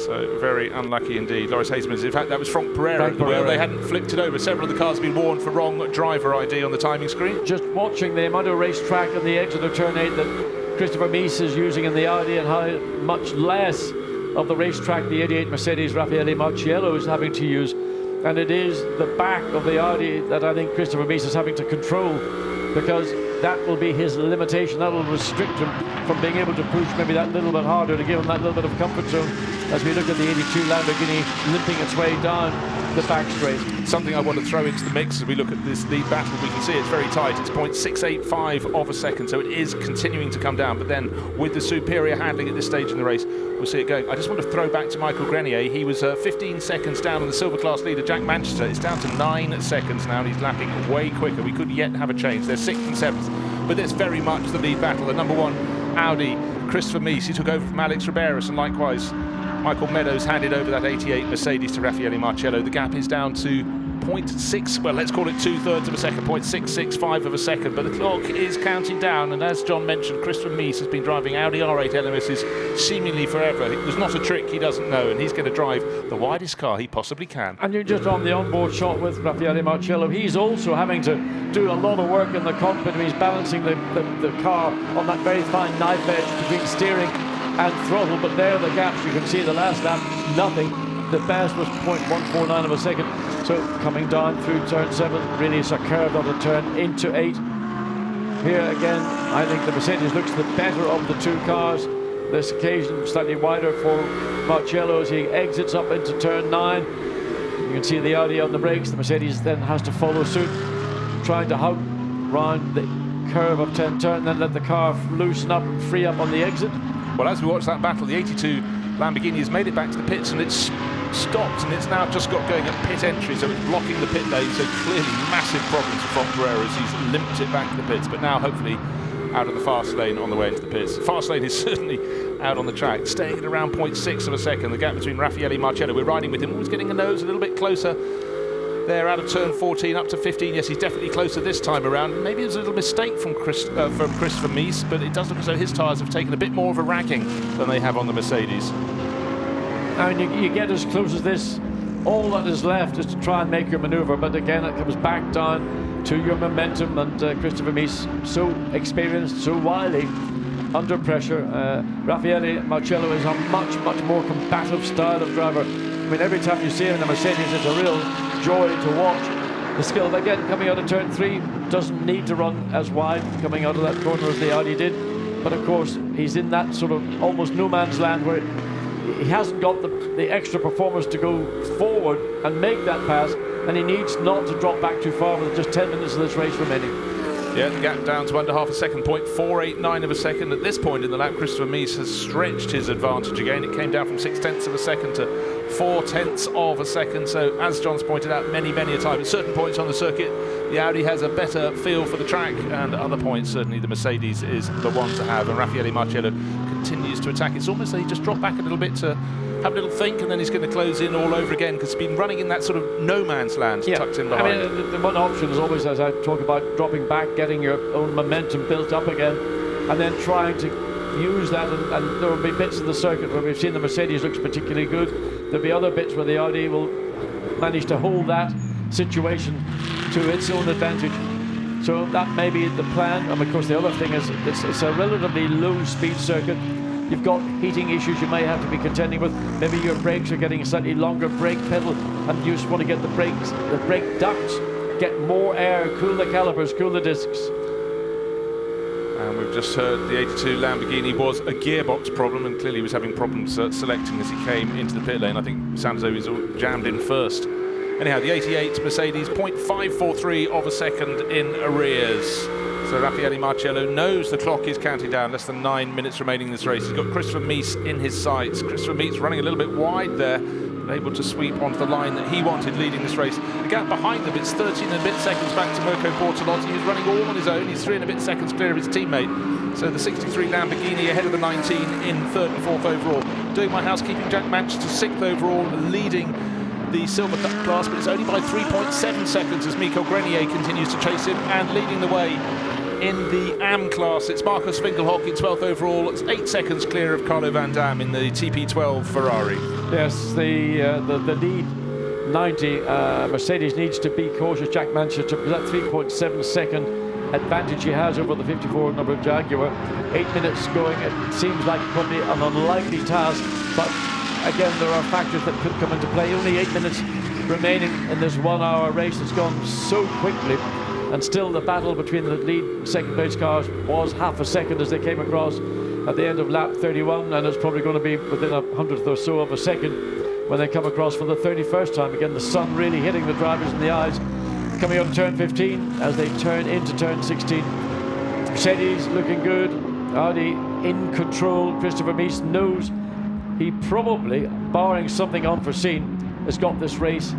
So very unlucky indeed. Loris Haseman. In fact, that was Frank Pereira. They hadn't flipped it over. Several of the cars have been warned for wrong driver ID on the timing screen. Just watching the amount of racetrack at the exit of turn 8 that Christopher Mies is using in the Audi, and how much less of the racetrack the 88 Mercedes Raffaele Marciello is having to use. And it is the back of the Audi that I think Christopher Mies is having to control, because that will be his limitation. That will restrict him from being able to push maybe that little bit harder, to give him that little bit of comfort zone as we look at the 82 Lamborghini limping its way down the back straight. Something I want to throw into the mix as we look at this lead battle. We can see it's very tight. It's 0.685 of a second, so it is continuing to come down. But then with the superior handling at this stage in the race, we'll see it going. I just want to throw back to Michael Grenier. He was 15 seconds down on the silver class leader, Jack Manchester. It's down to 9 seconds now, and he's lapping way quicker. We could yet have a change. They're 6th and 7th, but it's very much the lead battle. The number 1 Audi, Christopher Mies, he took over from Alex Riberas, and likewise Michael Meadows handed over that 88 Mercedes to Raffaele Marciello. The gap is down to 0.6, well, let's call it 2/3 of a second, 0.665 of a second, but the clock is counting down. And as John mentioned, Christopher Mies has been driving Audi R8 LMSs seemingly forever. It was not a trick he doesn't know, and he's going to drive the widest car he possibly can. And you're just on the onboard shot with Raffaele Marciello. He's also having to do a lot of work in the cockpit. He's balancing the car on that very fine knife edge between steering and throttle, but there are the gaps. You can see the last lap, nothing. The best was 0.149 of a second. So coming down through turn 7, really it's a curve on the turn into 8. Here again, I think the Mercedes looks the better of the two cars. This occasion slightly wider for Marciello as he exits up into turn 9. You can see the Audi on the brakes. The Mercedes then has to follow suit, trying to hug round the curve of 10 turn, then let the car loosen up and free up on the exit. Well, as we watch that battle, the 82 Lamborghini has made it back to the pits, and it's stopped, and it's now just got going at pit entry, so it's blocking the pit lane. So clearly massive problems for Frank Pereira as he's limped it back to the pits, but now hopefully out of the fast lane on the way into the pits. The fast lane is certainly out on the track, staying at around 0.6 of a second. The gap between Raffaele Marciello, we're riding with him, always getting a nose a little bit closer there out of turn 14 up to 15. Yes, he's definitely closer this time around. Maybe it was a little mistake from Christopher Mies, but it does look as though his tyres have taken a bit more of a ragging than they have on the Mercedes. I mean, you get as close as this, all that is left is to try and make your manoeuvre, but again it comes back down to your momentum, and Christopher Mies, so experienced, so wily under pressure. Raffaele Marciello is a much more combative style of driver. I mean, every time you see him in the Mercedes, it's a real joy to watch. The skill, again, coming out of turn 3, doesn't need to run as wide coming out of that corner as the Audi did, but of course he's in that sort of almost no man's land where he hasn't got the extra performance to go forward and make that pass, and he needs not to drop back too far with just 10 minutes of this race remaining. Yeah, the gap down to under half a second, 0.489 of a second. At this point in the lap, Christopher Mies has stretched his advantage again. It came down from 0.6 of a second to 0.4 of a second. So, as John's pointed out many a time, at certain points on the circuit, the Audi has a better feel for the track, and at other points, certainly the Mercedes is the one to have. And Raffaele Marciello continues to attack. It's almost like he just dropped back a little bit to have a little think, and then he's going to close in all over again, because he's been running in that sort of no man's land, tucked in behind. I mean, the one option is always, as I talk about, dropping back, getting your own momentum built up again, and then trying to use that, and there will be bits of the circuit where we've seen the Mercedes looks particularly good. There'll be other bits where the Audi will manage to hold that situation to its own advantage. So that may be the plan. And of course the other thing is it's a relatively low speed circuit. You've got heating issues you may have to be contending with. Maybe your brakes are getting a slightly longer brake pedal, and you just want to get the brake ducts, get more air, cool the calipers, cool the discs. And we've just heard the 82 Lamborghini was a gearbox problem, and clearly was having problems selecting as he came into the pit lane. I think it sounds as though he was jammed in first. Anyhow, the 88 Mercedes, 0.543 of a second in arrears. So Raffaele Marciello knows the clock is counting down, less than 9 minutes remaining in this race. He's got Christopher Mies in his sights. Christopher Mies running a little bit wide there, but able to sweep onto the line that he wanted leading this race. The gap behind them, it's 13 and a bit seconds back to Mirko Bortolotti, who's running all on his own. He's 3 and a bit seconds clear of his teammate. So the 63 Lamborghini ahead of the 19 in 3rd and 4th overall. Doing my housekeeping, Jack Manchester 6th overall, leading the Silver Cup class, but it's only by 3.7 seconds as Michael Grenier continues to chase him, and leading the way in the AM class, it's Marcus Finkelhock in 12th overall. It's 8 seconds clear of Carlo Van Dam in the TP12 Ferrari. Yes, the lead 90 Mercedes needs to be cautious. Jack Manchester, because that 3.7 second advantage he has over the 54 number Jaguar. 8 minutes going, it seems like probably an unlikely task, but again, there are factors that could come into play. Only 8 minutes remaining in this 1 hour race. It's gone so quickly, and still the battle between the lead and second place cars was half a second as they came across at the end of lap 31, and it's probably going to be within a hundredth or so of a second when they come across for the 31st time. Again, the sun really hitting the drivers in the eyes coming up turn 15 as they turn into turn 16. Mercedes looking good, Audi in control. Christopher Mies knows he probably, barring something unforeseen, has got this race.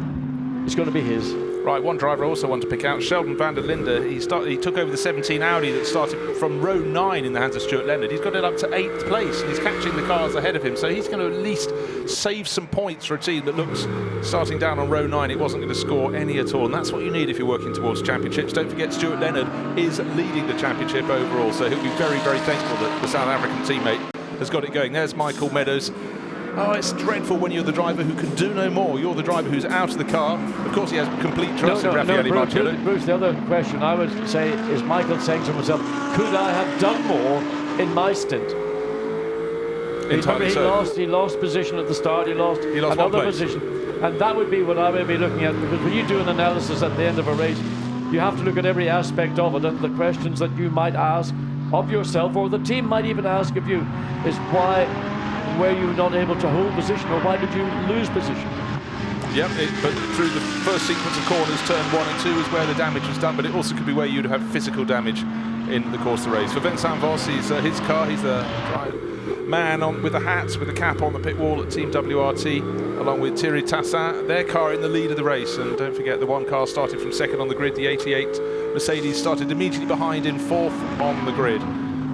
It's going to be his. Right, one driver I also want to pick out, Sheldon van der Linde. He took over the 17 Audi that started from row 9 in the hands of Stuart Leonard. He's got it up to 8th place, and he's catching the cars ahead of him, so he's going to at least save some points for a team that looks, starting down on row 9, it wasn't going to score any at all, and that's what you need if you're working towards championships. Don't forget, Stuart Leonard is leading the championship overall, so he'll be very, very thankful that the South African teammate has got it going. There's Michael Meadows. Oh, it's dreadful when you're the driver who can do no more. You're the driver who's out of the car. Of course, he has complete trust in Raffaele Marcello. Bruce, the other question I would say is Michael saying to himself, could I have done more in my stint? He lost position at the start. He lost another position. And that would be what I would be looking at, because when you do an analysis at the end of a race, you have to look at every aspect of it, and the questions that you might ask of yourself, or the team might even ask of you, is why were you not able to hold position, or why did you lose position? Yep, but through the first sequence of corners, turn 1 and 2 is where the damage was done, but it also could be where you'd have physical damage in the course of the race. For Vincent Voss, his car, he's the man with the hats, with the cap on the pit wall at Team WRT, along with Thierry Tassin, their car in the lead of the race. And don't forget, the one car started from second on the grid, the 88 Mercedes started immediately behind in 4th on the grid.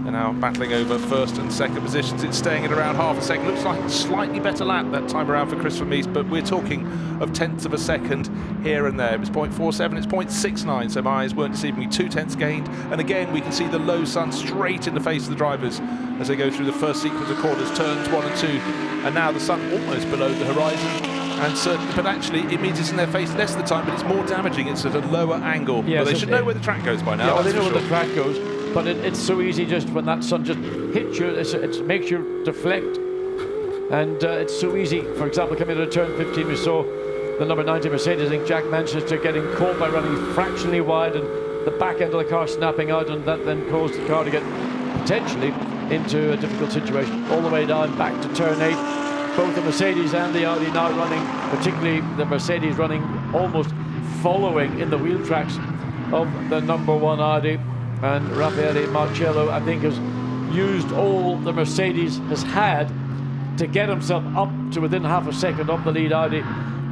They're now battling over first and second positions. It's staying at around half a second. Looks like a slightly better lap that time around for Christopher Mies, but we're talking of tenths of a second here and there. It was 0.47, it's 0.69, so my eyes weren't deceiving me. 2 tenths gained, and again we can see the low sun straight in the face of the drivers as they go through the first sequence of corners, turns 1 and 2, and now the sun almost below the horizon. And certainly, but actually it means it's in their face less of the time, but it's more damaging. It's at a lower angle. Yes, but they should know where the track goes by now. Yeah, well, they know where the track goes. But it's so easy just when that sun just hits you, it makes you deflect. And it's so easy. For example, coming to turn 15, we saw the number 90 Mercedes, I think Jack Manchester, getting caught by running fractionally wide and the back end of the car snapping out, and that then caused the car to get potentially into a difficult situation. All the way down back to turn 8. Both the Mercedes and the Audi now running, particularly the Mercedes running almost following in the wheel tracks of the number 1 Audi. And Raffaele Marcello, I think, has used all the Mercedes has had to get himself up to within half a second of the lead Audi,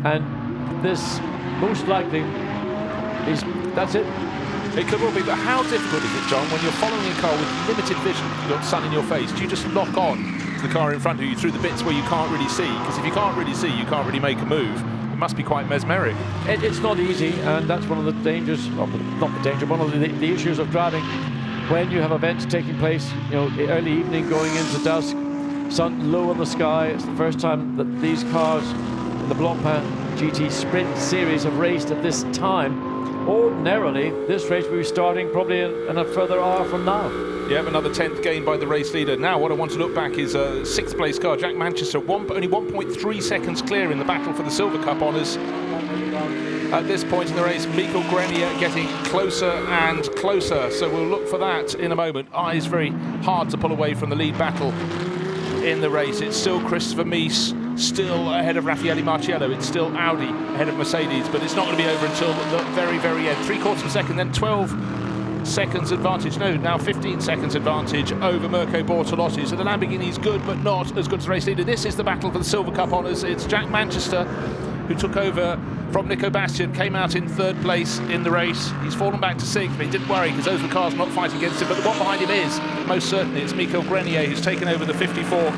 and this most likely is that's it. It could well be, but how difficult is it, John, when you're following a car with limited vision, you've got sun in your face? Do you just lock on to the car in front of you through the bits where you can't really see? Because if you can't really see, you can't really make a move. It must be quite mesmeric. It's not easy, and that's one of the dangers, not the danger, one of the issues of driving when you have events taking place, you know, early evening going into dusk, sun low in the sky. It's the first time that these cars in the Blancpain GT Sprint Series have raced at this time. Ordinarily, this race will be starting probably in a further hour from now. Yeah, another 10th gained by the race leader. Now, what I want to look back is a 6th place car, Jack Manchester, only 1.3 seconds clear in the battle for the Silver Cup honours. At this point in the race, Michael Grenier getting closer and closer, so we'll look for that in a moment. It's very hard to pull away from the lead battle in the race. It's still Christopher Mies, still ahead of Raffaele Marcello. It's still Audi ahead of Mercedes, but it's not going to be over until the very, very end. 3/4 of a second, then 12 seconds advantage. No, now 15 seconds advantage over Mirko Bortolotti. So the Lamborghini's good, but not as good as the race leader. This is the battle for the Silver Cup honours. It's Jack Manchester, who took over from Nico Bastian, came out in 3rd place in the race. He's fallen back to 6th, but he didn't worry because those were cars not fighting against him. But the one behind him is, most certainly, it's Michael Grenier, who's taken over the 54.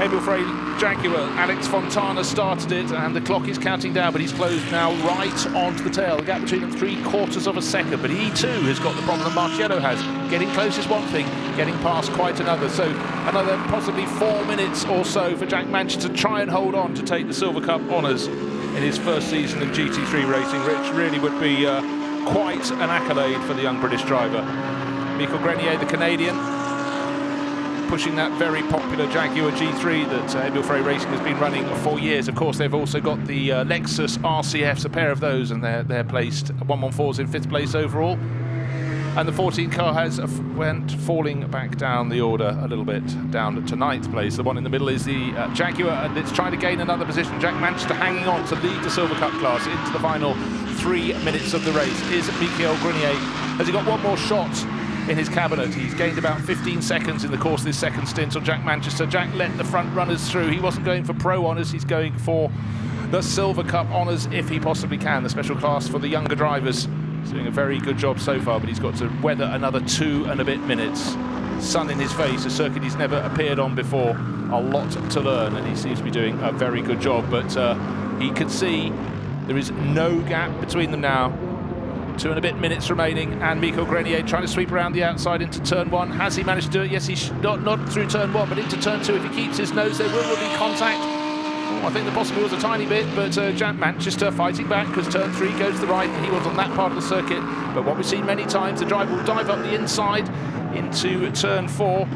Emil Frey Jaguar. Alex Fontana started it, and the clock is counting down, but he's closed now right onto the tail. The gap between them 3/4 of a second, but he too has got the problem that Marciello has. Getting close is one thing, getting past quite another. So another possibly 4 minutes or so for Jack Manchester to try and hold on to take the Silver Cup honours in his first season of GT3 racing, which really would be quite an accolade for the young British driver. Michael Grenier, the Canadian, pushing that very popular Jaguar G3 that Emile Frey Racing has been running for years. Of course, they've also got the Lexus RCFs, a pair of those, and they're placed 114s in 5th place overall. And the 14 car has went falling back down the order a little bit, down to 9th place. The one in the middle is the Jaguar, and it's trying to gain another position. Jack Manchester hanging on to lead the Silver Cup class into the final 3 minutes of the race. Is Michael Grenier? Has he got one more shot in his cabinet? He's gained about 15 seconds in the course of this second stint on Jack Manchester. Jack let the front runners through. He wasn't going for pro honours, he's going for the Silver Cup honours if he possibly can. The special class for the younger drivers. He's doing a very good job so far, but he's got to weather another 2 and a bit minutes. Sun in his face, a circuit he's never appeared on before. A lot to learn, and he seems to be doing a very good job, but he can see there is no gap between them now. 2 and a bit minutes remaining, and Michael Grenier trying to sweep around the outside into turn 1. Has he managed to do it? Yes, he's not through turn 1, but into turn 2. If he keeps his nose, there will be contact. I think there possibly was a tiny bit, but Jack Manchester fighting back because turn 3 goes to the right, and he was on that part of the circuit. But what we've seen many times, the driver will dive up the inside into turn 4,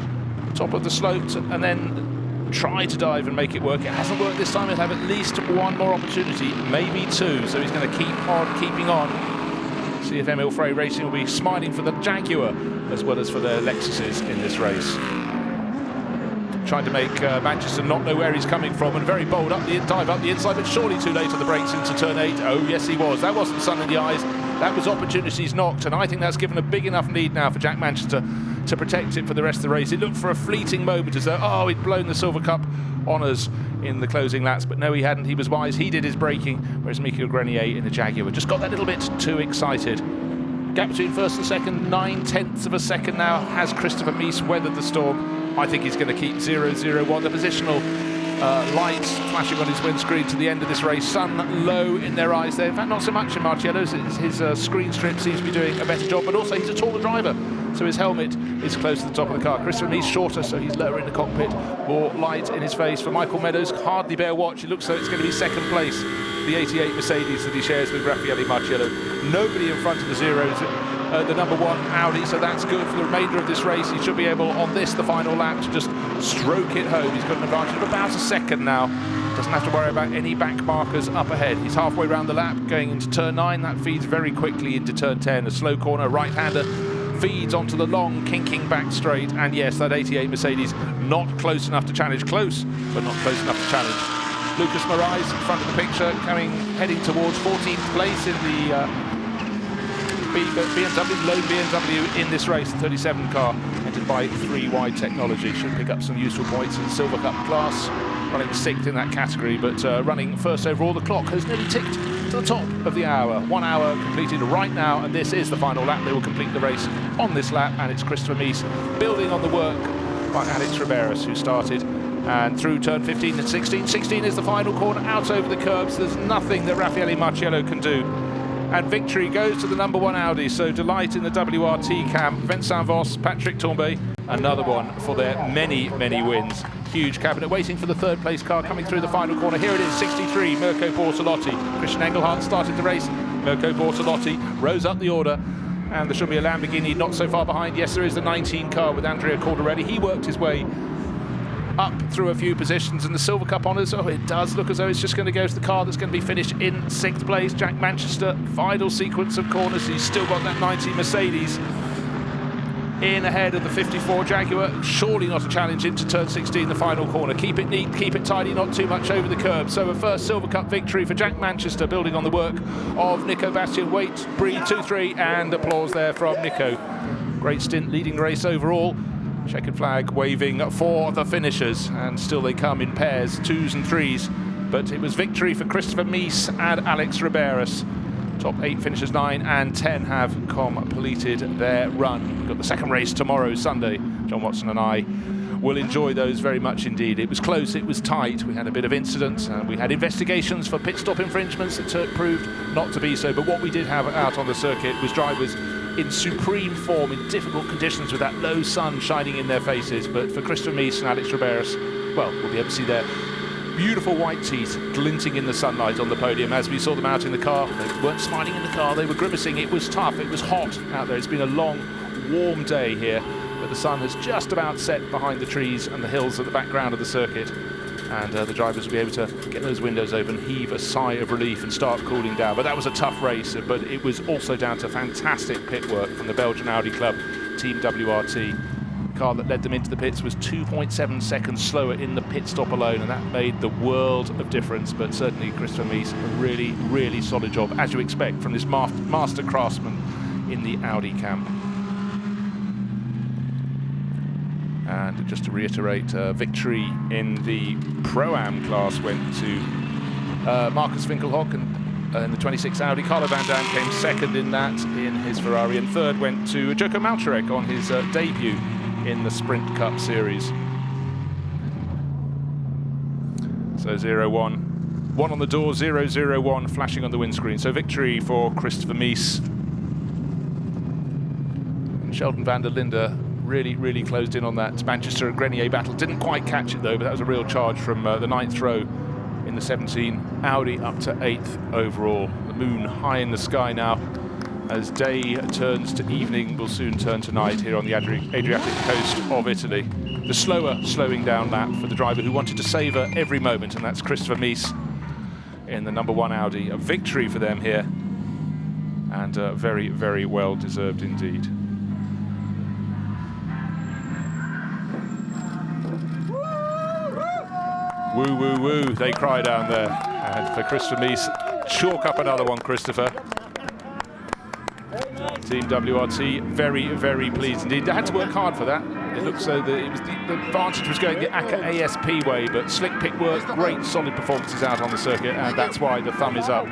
top of the slope, and then try to dive and make it work. It hasn't worked this time. He'll have at least one more opportunity, maybe 2. So he's going to keep on keeping on. See if Emile Frey Racing will be smiling for the Jaguar as well as for their Lexuses in this race. Trying to make Manchester not know where he's coming from, and very bold dive up the inside, but surely too late on the brakes into turn 8. Oh yes, he was. That wasn't sun in the eyes, that was opportunities knocked, and I think that's given a big enough lead now for Jack Manchester to protect it for the rest of the race. It looked for a fleeting moment as though, he'd blown the Silver Cup honours in the closing laps, but no, he hadn't. He was wise, he did his braking, whereas Michael Grenier in the Jaguar just got that little bit too excited. Gap between first and second, 9/10 of a second now. Has Christopher Mies weathered the storm? I think he's going to keep 0-0-1. The positional lights flashing on his windscreen to the end of this race. Sun low in their eyes there. In fact, not so much in Marciello's. His screen strip seems to be doing a better job, but also he's a taller driver, so his helmet is close to the top of the car. Christopher Mies shorter, so he's lower in the cockpit. More light in his face. For Michael Meadows, hardly bear watch. It looks like it's going to be second place. The 88 Mercedes that he shares with Raffaele Marciello. Nobody in front of the Zeros. The number 1 Audi, so that's good for the remainder of this race. He should be able, on this, the final lap, to just stroke it home. He's got an advantage of about a second now. Doesn't have to worry about any back markers up ahead. He's halfway around the lap, going into turn 9. That feeds very quickly into turn 10. A slow corner, right-hander feeds onto the long, kinking back straight. And yes, that 88 Mercedes not close enough to challenge. Close, but not close enough to challenge. Lucas Morais in front of the picture, heading towards 14th place in the BMW, lone BMW in this race. The 37 car entered by 3 Wide Technology. Should pick up some useful points in the Silver Cup class. Running 6th in that category, but running first overall. The clock has nearly ticked to the top of the hour. 1 hour completed right now, and this is the final lap. They will complete the race on this lap, and it's Christopher Mies building on the work by Alex Riberas, who started and through turn 15 and 16. 16 is the final corner, out over the curbs. There's nothing that Raffaele Marciello can do. And victory goes to the number 1 Audi, so delight in the WRT camp. Vincent Voss, Patrick Tombé, another one for their many, many wins. Huge cabinet waiting for the 3rd place car coming through the final corner. Here it is, 63, Mirko Bortolotti. Christian Engelhardt started the race. Mirko Bortolotti rose up the order, and there should be a Lamborghini not so far behind. Yes, there is the 19 car with Andrea Cordarelli. He worked his way up through a few positions, and the Silver Cup honours, it does look as though it's just going to go to the car that's going to be finished in 6th place. Jack Manchester, final sequence of corners. He's still got that 90 Mercedes in ahead of the 54 Jaguar. Surely not a challenge into turn 16, the final corner. Keep it neat, keep it tidy, not too much over the curb. So a first Silver Cup victory for Jack Manchester, building on the work of Nico Bastian. Wait, breathe, 2-3, and applause there from Nico. Great stint leading the race overall. Checkered flag waving for the finishers, and still they come in pairs, 2s and 3s. But it was victory for Christopher Mies and Alex Riberas. Top 8 finishers, 9 and 10, have completed their run. We've got the second race tomorrow, Sunday. John Watson and I will enjoy those very much indeed. It was close, it was tight, we had a bit of incidents, we had investigations for pit stop infringements that proved not to be so, but what we did have out on the circuit was drivers in supreme form, in difficult conditions with that low sun shining in their faces. But for Christopher Mies and Alex Riberas, well, we'll be able to see their beautiful white teeth glinting in the sunlight on the podium as we saw them out in the car. They weren't smiling in the car, they were grimacing. It was tough, it was hot out there. It's been a long, warm day here, but the sun has just about set behind the trees and the hills at the background of the circuit. And the drivers will be able to get those windows open, heave a sigh of relief and start cooling down. But that was a tough race, but it was also down to fantastic pit work from the Belgian Audi club, Team WRT. The car that led them into the pits was 2.7 seconds slower in the pit stop alone, and that made the world of difference. But certainly Christopher Mies, a really, really solid job, as you expect from this master craftsman in the Audi camp. And just to reiterate, victory in the Pro-Am class went to Marcus Winkelhock in the 26 Audi. Carlo Van Dam came second in that in his Ferrari, and third went to Joko Malczarek on his debut in the Sprint Cup Series. So 0-1. 1 on the door, 0-0-1 flashing on the windscreen. So victory for Christopher Mies. And Sheldon van der Linde really, really closed in on that Manchester and Grenier battle. Didn't quite catch it though, but that was a real charge from the 9th row in the 17 Audi up to 8th overall. The moon high in the sky now. As day turns to evening, will soon turn to night here on the Adriatic coast of Italy. The slowing down lap for the driver who wanted to savour every moment, and that's Christopher Mies in the number 1 Audi. A victory for them here, and very, very well deserved indeed. Woo, woo, woo, they cry down there. And for Christopher Mies, chalk up another one, Christopher. Team WRT, very, very pleased indeed. They had to work hard for that. It looks so that it was the advantage was going the ACA ASP way, but slick pit work, great solid performances out on the circuit, and that's why the thumb is up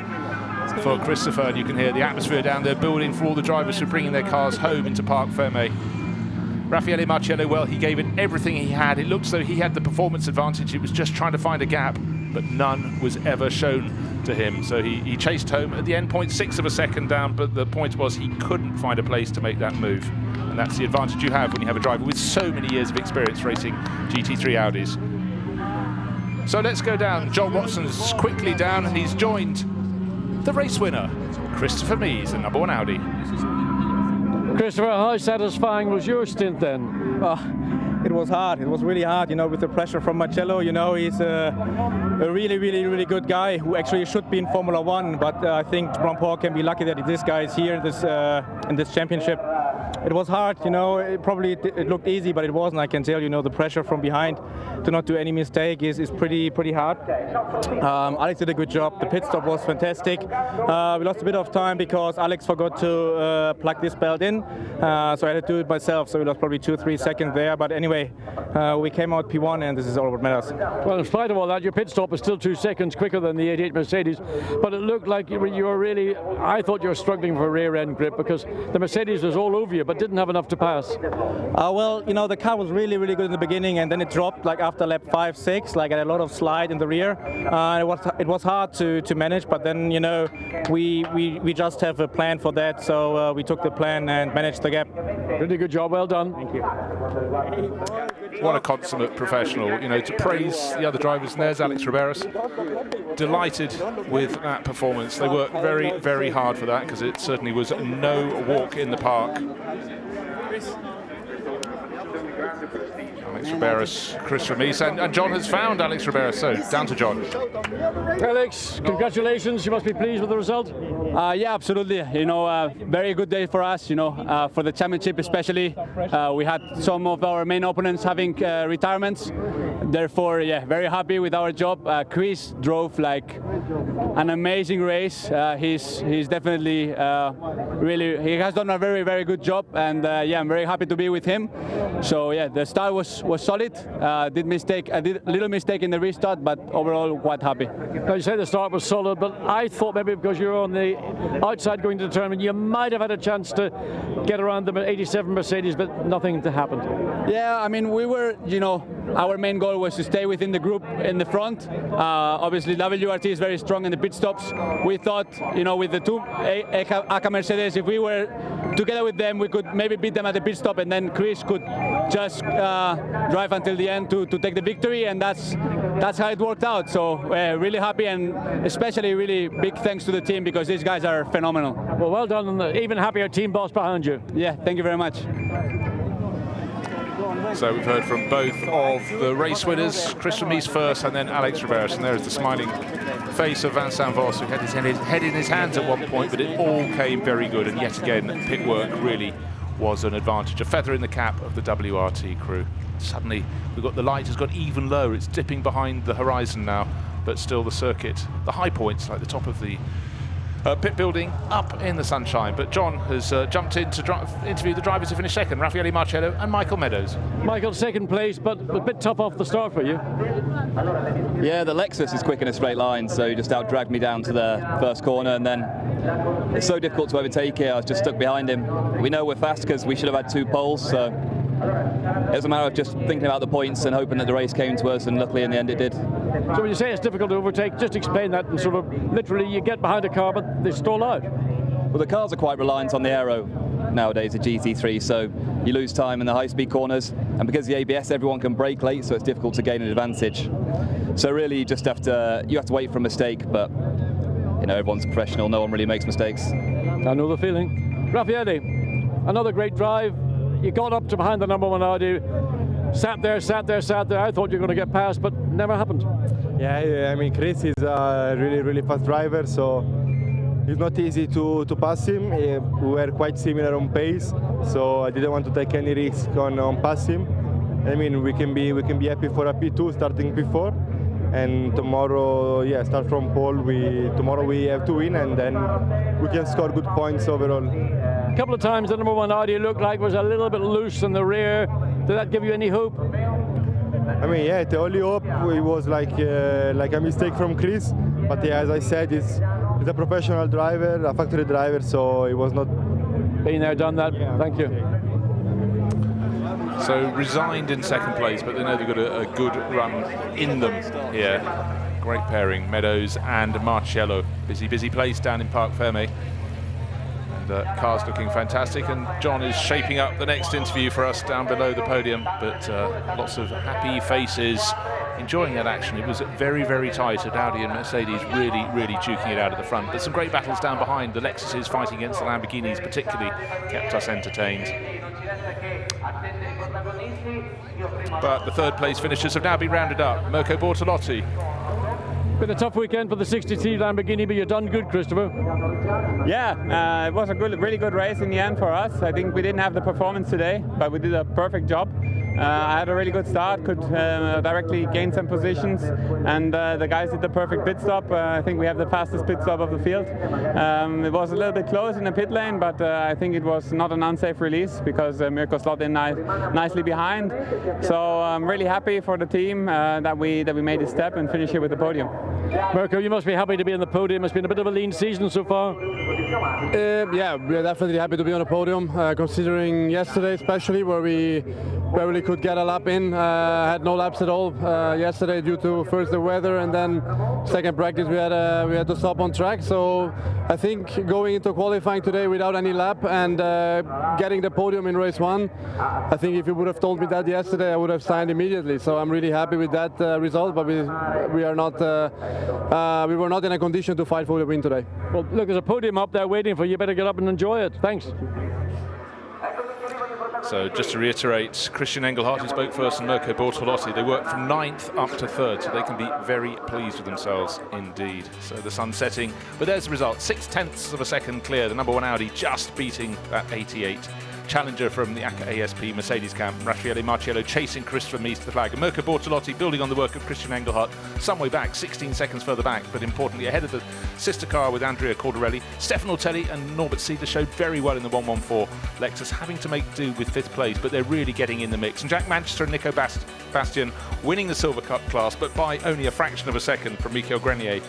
for Christopher. And you can hear the atmosphere down there building for all the drivers who are bringing their cars home into Parc Fermé. Raffaele Marcello, well, he gave it everything he had. It looked as though he had the performance advantage. It was just trying to find a gap, but none was ever shown to him. So he chased home at the end, 0.6 of a second down, but the point was he couldn't find a place to make that move. And that's the advantage you have when you have a driver with so many years of experience racing GT3 Audis. So let's go down. John Watson's quickly down, and he's joined the race winner, Christopher Mies, the number 1 Audi. Christopher, how satisfying was your stint then? It was hard. It was really hard, you know, with the pressure from Marcello. You know, he's a really, really, really good guy who actually should be in Formula 1. But I think Blancpain can be lucky that this guy is here in this championship. It was hard, you know. It looked easy, but it wasn't. I can tell, you know, the pressure from behind to not do any mistake is pretty hard. Alex did a good job. The pit stop was fantastic. We lost a bit of time because Alex forgot to plug this belt in, so I had to do it myself. So we lost probably 2-3 seconds there. But anyway, we came out P1, and this is all what matters. Well, in spite of all that, your pit stop was still 2 seconds quicker than the 88 Mercedes. But it looked like you were really. I thought you were struggling for rear end grip because the Mercedes was all over you, but didn't have enough to pass. Well, you know, the car was really, really good in the beginning, and then it dropped like after lap 5-6. Like, I had a lot of slide in the rear. It was hard to manage, but then, you know, we just have a plan for that. So we took the plan and managed the gap. Really good job. Well done. Thank you. What a consummate professional, you know, to praise the other drivers. And there's Alex Riberas, delighted with that performance. They worked very, very hard for that because it certainly was no walk in the park. Alex Riberas, Christopher Mies, and John has found Alex Riberas, so down to John. Alex, congratulations. You must be pleased with the result. Yeah, absolutely. You know, very good day for us, you know, for the championship especially. We had some of our main opponents having retirements, therefore, yeah, very happy with our job. Chris drove like an amazing race. He's definitely he has done a very good job, and yeah, I'm very happy to be with him. So yeah, the start was solid. I did a little mistake in the restart, but overall quite happy. Now, you say the start was solid, but I thought maybe because you're on the outside going to the tournament, you might have had a chance to get around them at 87 Mercedes, but nothing to happen. Yeah, I mean, we were, our main goal was to stay within the group in the front. Obviously, WRT is very strong in the pit stops. We thought, with the two AK Mercedes, if we were together with them, we could maybe beat them at the pit stop, and then Chris could just drive until the end to take the victory, and that's how it worked out. So really happy, and especially really big thanks to the team, because these guys are phenomenal. Well done, and the even happier team boss behind you. Yeah, thank you very much. So we've heard from both of the race winners, Chris from Nice first, and then Alex Riveros, and there's the smiling face of Vincent Vos, who had his head in his hands at one point, but it all came very good, and yet again, pit work really was an advantage. A feather in the cap of the WRT crew. Suddenly, the light has got even lower. It's dipping behind the horizon now, but still the circuit, the high points, like the top of the pit building, up in the sunshine. But John has jumped in to interview the drivers who finished second, Raffaele Marcello and Michael Meadows. Michael, second place, but a bit tough off the start for you. Yeah, the Lexus is quick in a straight line, so he just out-dragged me down to the first corner, and then it's so difficult to overtake here. I was just stuck behind him. We know we're fast because we should have had 2 poles, so it was a matter of just thinking about the points and hoping that the race came to us, and luckily in the end it did. So when you say it's difficult to overtake, just explain that, and sort of literally you get behind a car but they stall out. Well, the cars are quite reliant on the aero nowadays, the GT3, so you lose time in the high-speed corners, and because of the ABS everyone can brake late, so it's difficult to gain an advantage. So really you just have to wait for a mistake, but everyone's professional, no one really makes mistakes. I know the feeling. Raffaele, another great drive. You got up to behind the #1 Audi, sat there. I thought you were going to get past, but never happened. Yeah, I mean, Chris is a really fast driver, so it's not easy to pass him. We were quite similar on pace, so I didn't want to take any risk on pass him. I mean, we can be happy for a P2 starting P4, and tomorrow, start from pole. Tomorrow we have to win, and then we can score good points overall. A couple of times the #1 Audi looked like was a little bit loose in the rear. Did that give you any hope? I mean, yeah, the only hope it was like a mistake from Chris, but yeah, as I said, he's a professional driver, a factory driver, so it was not. Been there, done that. Yeah. Thank you. So resigned in second place, but they know they've got a good run in them here. Great pairing, Meadows and Marcello. Busy place down in Parc Fermé. Cars looking fantastic, and John is shaping up the next interview for us down below the podium, but lots of happy faces enjoying that action. It was very tight at Audi and Mercedes, really duking it out at the front, but some great battles down behind. The Lexuses fighting against the Lamborghinis particularly kept us entertained. But the third place finishers have now been rounded up. Mirko Bortolotti. Been a tough weekend for the 63 Lamborghini, but you've done good, Christopher. Yeah, it was a really good race in the end for us. I think we didn't have the performance today, but we did a perfect job. I had a really good start, could directly gain some positions, and the guys did the perfect pit stop. I think we have the fastest pit stop of the field. It was a little bit close in the pit lane, but I think it was not an unsafe release because Mirko slot in nicely behind. So I'm really happy for the team that we made this step and finish here with the podium. Mirko, you must be happy to be on the podium. It's been a bit of a lean season so far. Yeah, we're definitely happy to be on the podium, considering yesterday especially, where we barely could get a lap in. Had no laps at all yesterday due to first the weather, and then second practice we had to stop on track. So I think going into qualifying today without any lap and getting the podium in race 1, I think if you would have told me that yesterday, I would have signed immediately. So I'm really happy with that result, but we were not in a condition to fight for the win today. Well, look, there's a podium up there waiting for you. Better get up and enjoy it. Thanks. So just to reiterate, Christian Engelhardt, who spoke first, and Mirko Bortolotti, they worked from 9th up to 3rd, so they can be very pleased with themselves indeed. So the sun setting, but there's the result, 0.6 of a second clear, the #1 Audi just beating that 88 challenger from the ASP Mercedes camp, Raffaele Marciello chasing Christopher Mies to the flag, and Mirko Bortolotti building on the work of Christian Engelhardt some way back, 16 seconds further back, but importantly ahead of the sister car with Andrea Cordarelli. Stefan Ortelli and Norbert Sieder showed very well in the 114 Lexus, having to make do with 5th place, but they're really getting in the mix. And Jack Manchester and Nico Bastian winning the Silver Cup class, but by only a fraction of a second from Michael Grenier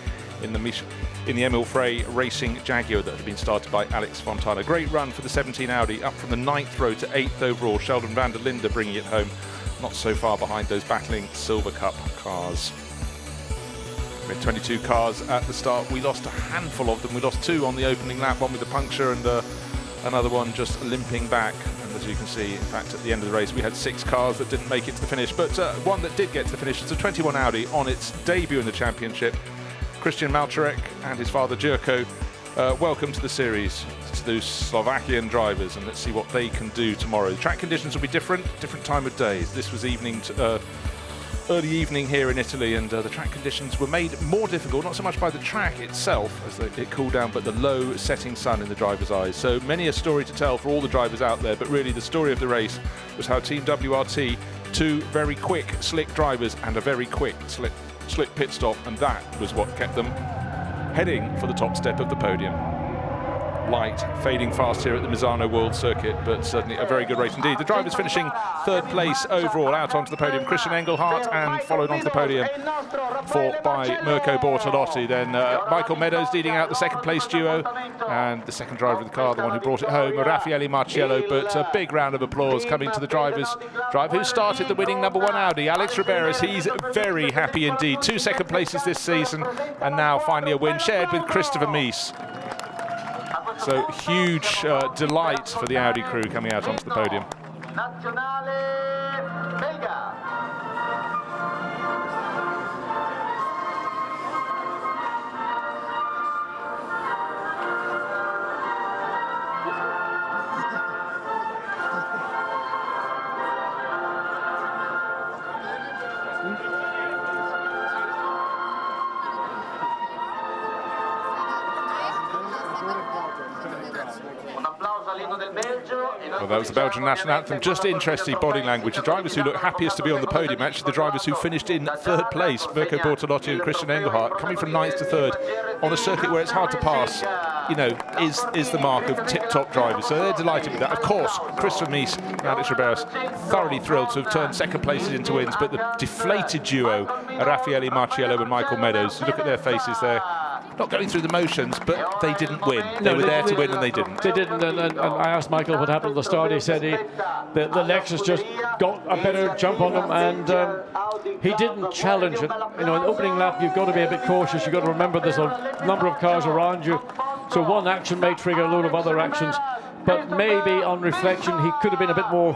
in the Emil Frey Racing Jaguar that had been started by Alex Fontana. Great run for the 17 Audi, up from the 9th row to 8th overall. Sheldon van der Linde bringing it home, not so far behind those battling Silver Cup cars. We had 22 cars at the start. We lost a handful of them. We lost 2 on the opening lap, one with a puncture and another one just limping back. And as you can see, in fact, at the end of the race, we had 6 cars that didn't make it to the finish, but one that did get to the finish was a 21 Audi on its debut in the championship. Christian Malczarek and his father Jurko, welcome to the series, to those Slovakian drivers, and let's see what they can do tomorrow. The track conditions will be different time of day. This was early evening here in Italy, and the track conditions were made more difficult, not so much by the track itself as it cooled down, but the low setting sun in the driver's eyes. So many a story to tell for all the drivers out there, but really the story of the race was how Team WRT, 2 very quick, slick drivers and a very quick, slick pit stop, and that was what kept them heading for the top step of the podium. Light fading fast here at the Misano World Circuit, but certainly a very good race indeed. The drivers finishing 3rd place overall out onto the podium. Christian Engelhardt, and followed onto the podium by Mirko Bortolotti. Then Michael Meadows leading out the 2nd place duo, and the 2nd driver of the car, the one who brought it home, Raffaele Marciello. But a big round of applause coming to the driver who started the winning number 1 Audi, Alex Riberas. He's very happy indeed. 2 second places this season, and now finally a win shared with Christopher Mies. So huge delight for the Audi crew coming out onto the podium. Well, that was the Belgian national anthem. Just interesting body language. The drivers who look happiest to be on the podium, actually the drivers who finished in 3rd place, Mirko Bortolotti and Christian Engelhardt, coming from 9th to 3rd on a circuit where it's hard to pass, you know, is the mark of tip-top drivers. So they're delighted with that. Of course, Christopher Mies and Alex Riberas thoroughly thrilled to have turned 2nd places into wins, but the deflated duo, Raffaele Marciello and Michael Meadows, you look at their faces there. Not going through the motions, but they didn't win. They were there to win, and they didn't. They didn't, and I asked Michael what happened at the start. He said the Lexus just got a better jump on him, and he didn't challenge it. You know, in the opening lap, you've got to be a bit cautious. You've got to remember there's a number of cars around you, so one action may trigger a load of other actions. But maybe on reflection, he could have been a bit more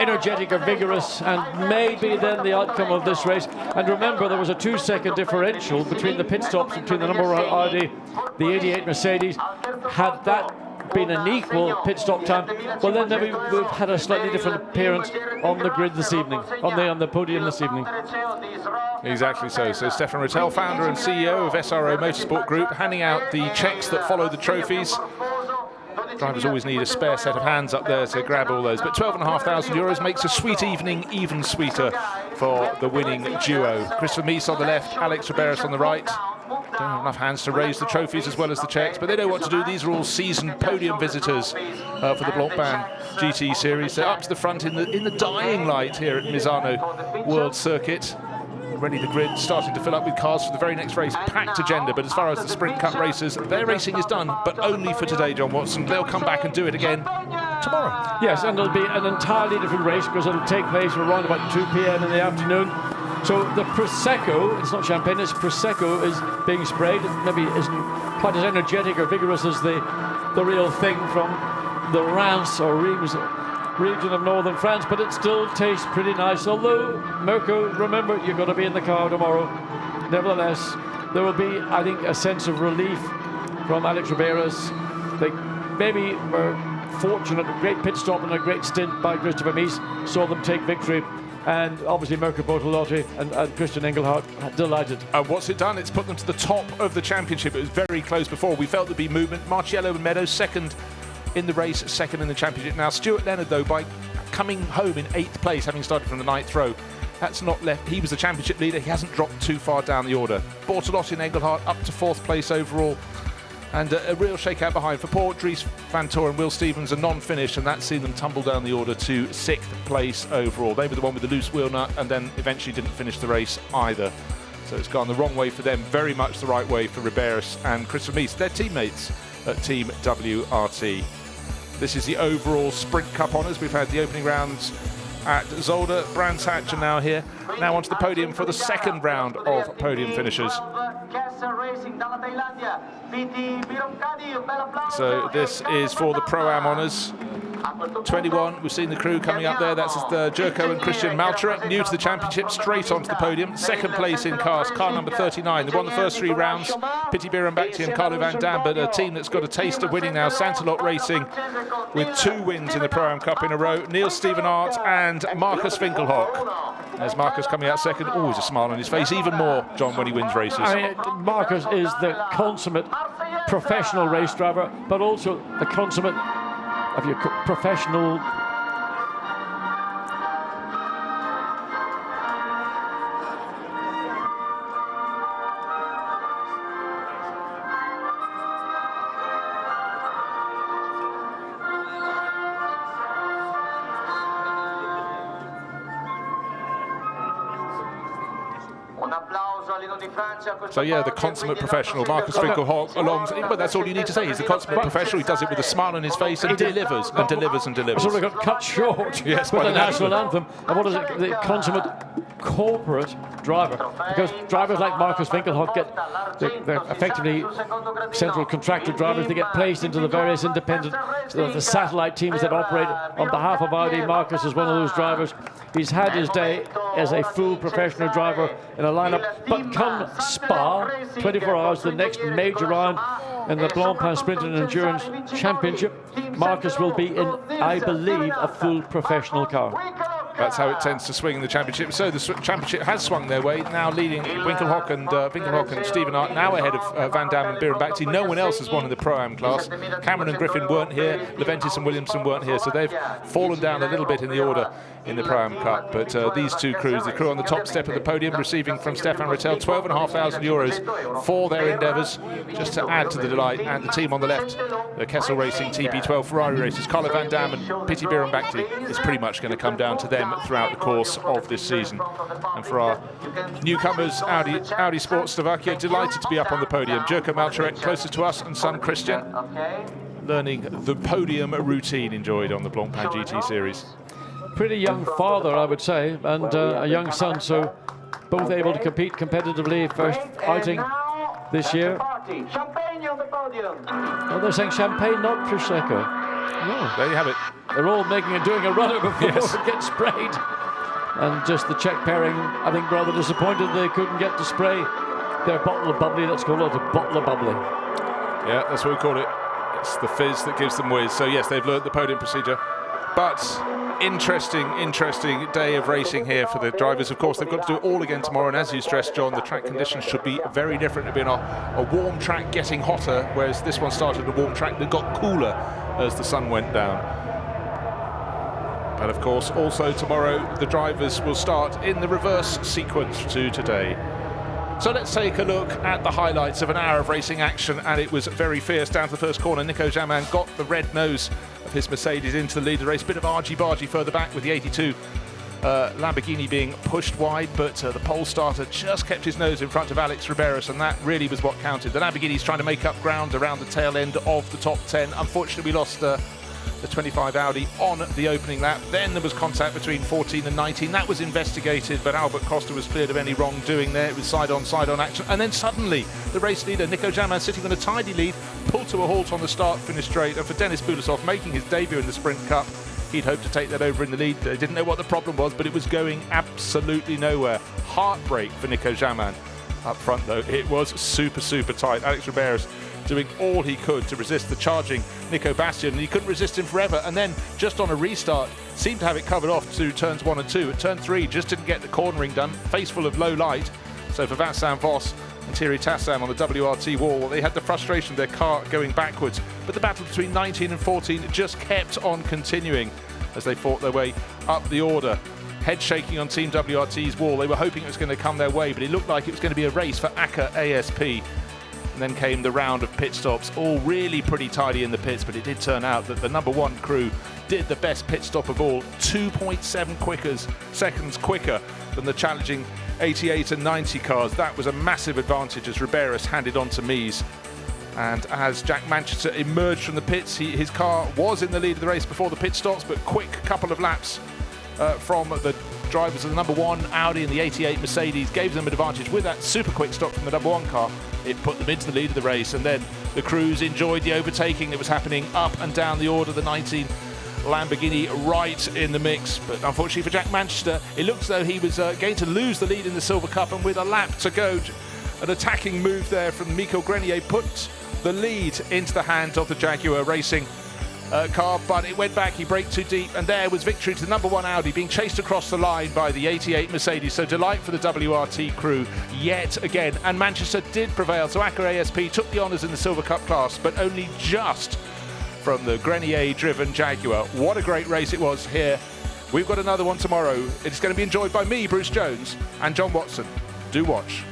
energetic or vigorous, and maybe then the outcome of this race. And remember, there was a 2-second differential between the pit stops between the number 1 Audi, the 88 Mercedes. Had that been an equal pit stop time, well, then maybe we've had a slightly different appearance on the grid this evening, on the podium this evening. Exactly so. So Stefan Rattel, founder and CEO of SRO Motorsport Group, handing out the checks that follow the trophies. Drivers always need a spare set of hands up there to grab all those, but €12,500 makes a sweet evening even sweeter for the winning duo. Christopher Mies on the left, Alex Riberas on the right. Don't have enough hands to raise the trophies as well as the checks, but they know what to do. These are all seasoned podium visitors for the Blancpain GT Series. They're up to the front in the dying light here at Misano World Circuit. Already the grid starting to fill up with cars for the very next race. Packed agenda, but as far as the Sprint Cup races, their racing is done, but only for today, John Watson. They'll come back and do it again tomorrow. Yes, and it'll be an entirely different race because it'll take place around about 2 p.m. in the afternoon. So the Prosecco, it's not champagne, it's Prosecco, is being sprayed. It maybe isn't quite as energetic or vigorous as the real thing from the Reims or Reims region of northern France, but it still tastes pretty nice. Although, Mirko, remember, you've got to be in the car tomorrow. Nevertheless, there will be, I think, a sense of relief from Alex Riberas. They maybe were fortunate, a great pit stop and a great stint by Christopher Mies saw them take victory. And obviously Mirko Bortolotti and Christian Engelhardt delighted. What's it done? It's put them to the top of the championship. It was very close before. We felt there'd be movement. Marciello and Meadows second in the race, second in the championship. Now, Stuart Leonard, though, by coming home in 8th place, having started from the 9th row, that's not left. He was the championship leader. He hasn't dropped too far down the order. Bortolotti and Engelhardt up to 4th place overall. And a real shakeout behind for Port, Dries Van Tor and Will Stevens, a non-finish, and that's seen them tumble down the order to 6th place overall. They were the one with the loose wheel nut and then eventually didn't finish the race either. So it's gone the wrong way for them, very much the right way for Riberas and Chris Vermees. They're teammates at Team WRT. This is the overall Sprint Cup honours. We've had the opening rounds at Zolder. Brands Hatch are now here. Now onto the podium for the second round of podium finishers. So this is for the Pro-Am honours. 21, we've seen the crew coming up there. That's Jerko and Christian Malcheret, new to the championship, straight onto the podium. Second place in cars, car number 39. They won the first 3 rounds, Piti Bierambakti and Carlo Van Dam, but a team that's got a taste of winning now, Santalot Racing, with 2 wins in the Pro-Am Cup in a row. Niels Steven Art and Marcus Winkelhock. There's Marcus coming out second. Always a smile on his face, even more, John, when he wins races. I mean, Marcus is the consummate professional race driver, but also the consummate of your professional So yeah, the consummate professional, Marcus Winkelhock, well, that's all you need to say. He's the consummate professional. He does it with a smile on his face and delivers and delivers and delivers. Sort of got cut short yes, with the national anthem. And what is it? The consummate corporate driver. Because drivers like Marcus Winkelhock they're effectively central contractor drivers. They get placed into the various independent, the satellite teams that operate on behalf of Audi. Marcus is one of those drivers. He's had his day as a full professional driver in a lineup. But come Spa, 24 hours, the next major round in the Blancpain Sprint and Endurance Championship, Marcus will be in, I believe, a full professional car. That's how it tends to swing in the championship. So the championship has swung their way, now leading Winkelhock and Steven Art, now ahead of Van Dam and Bierambakti. No one else has won in the Pro-Am class. Cameron and Griffin weren't here, Leventis and Williamson weren't here, so they've fallen down a little bit in the order in the Pro-Am Cup. But these two crews, the crew on the top step of the podium, receiving from Stefan Rattel €12,500 for their endeavours, just to add to the delight. And the team on the left, the Kessel Racing TP12 Ferrari racers, Carlo Van Dam and Piti Bierambakti, is pretty much going to come down to them throughout the course of this season. And for our newcomers, Audi Sport Slovakia, delighted to be up on the podium. Jerko Malcheret closer to us, and son Christian learning the podium routine enjoyed on the Blancpain GT Series. Pretty young father, I would say, and a young son, so both able to compete competitively. First outing this year. Oh, they're saying champagne, not Prosecco. Oh, there you have it. They're all doing a runner before it gets sprayed. And just the Czech pairing, I think, rather disappointed they couldn't get to spray their bottle of bubbly. Let's call it a bottle of bubbly. Yeah, that's what we call it. It's the fizz that gives them whiz. So yes, they've learned the podium procedure. But interesting day of racing here for the drivers. Of course, they've got to do it all again tomorrow. And as you stressed, John, the track conditions should be very different. It'll be a warm track getting hotter, whereas this one started a warm track that got cooler as the sun went down. But of course, also tomorrow, the drivers will start in the reverse sequence to today. So let's take a look at the highlights of an hour of racing action, and it was very fierce down to the first corner. Nico Jamin got the red nose of his Mercedes into the lead of the race. Bit of argy-bargy further back with the 82 Lamborghini being pushed wide, but the pole starter just kept his nose in front of Alex Riberas, and that really was what counted. The Lamborghini's trying to make up ground around the tail end of the top 10. Unfortunately, we lost the 25 Audi on the opening lap. Then there was contact between 14 and 19. That was investigated, but Albert Costa was cleared of any wrongdoing there. It was side-on action. And then suddenly, the race leader, Nico Jamin, sitting on a tidy lead, pulled to a halt on the start-finish straight. And for Denis Bulasov, making his debut in the Sprint Cup, he'd hoped to take that over in the lead. They didn't know what the problem was, but it was going absolutely nowhere. Heartbreak for Nico Jamin. Up front, though, it was super tight. Alex Riberas doing all he could to resist the charging Nico Bastian, and he couldn't resist him forever. And then, just on a restart, seemed to have it covered off to turns 1 and 2. At turn 3, just didn't get the cornering done, face full of low light. So for Vincent Voss, and Thierry Tassam on the WRT wall. They had the frustration of their car going backwards, but the battle between 19 and 14 just kept on continuing as they fought their way up the order. Head shaking on Team WRT's wall. They were hoping it was going to come their way, but it looked like it was going to be a race for ACA ASP. And then came the round of pit stops, all really pretty tidy in the pits, but it did turn out that the number one crew did the best pit stop of all, 2.7 seconds quicker than the challenging 88 and 90 cars. That was a massive advantage as Riberas handed on to Mies. And as Jack Manchester emerged from the pits, his car was in the lead of the race before the pit stops, but quick couple of laps from the drivers of the number one Audi and the 88 Mercedes gave them an advantage with that super quick stop from the number one car. It put them into the lead of the race, and then the crews enjoyed the overtaking that was happening up and down the order. The 19 Lamborghini right in the mix, but unfortunately for Jack Manchester, it looks as though he was going to lose the lead in the Silver Cup, and with a lap to go, an attacking move there from Michael Grenier put the lead into the hands of the Jaguar Racing car, but it went back. He braked too deep, and there was victory to the number one Audi, being chased across the line by the 88 Mercedes. So delight for the WRT crew yet again, and Manchester did prevail. So ACA ASP took the honours in the Silver Cup class, but only just from the Grenier-driven Jaguar. What a great race it was here. We've got another one tomorrow. It's going to be enjoyed by me, Bruce Jones, and John Watson. Do watch.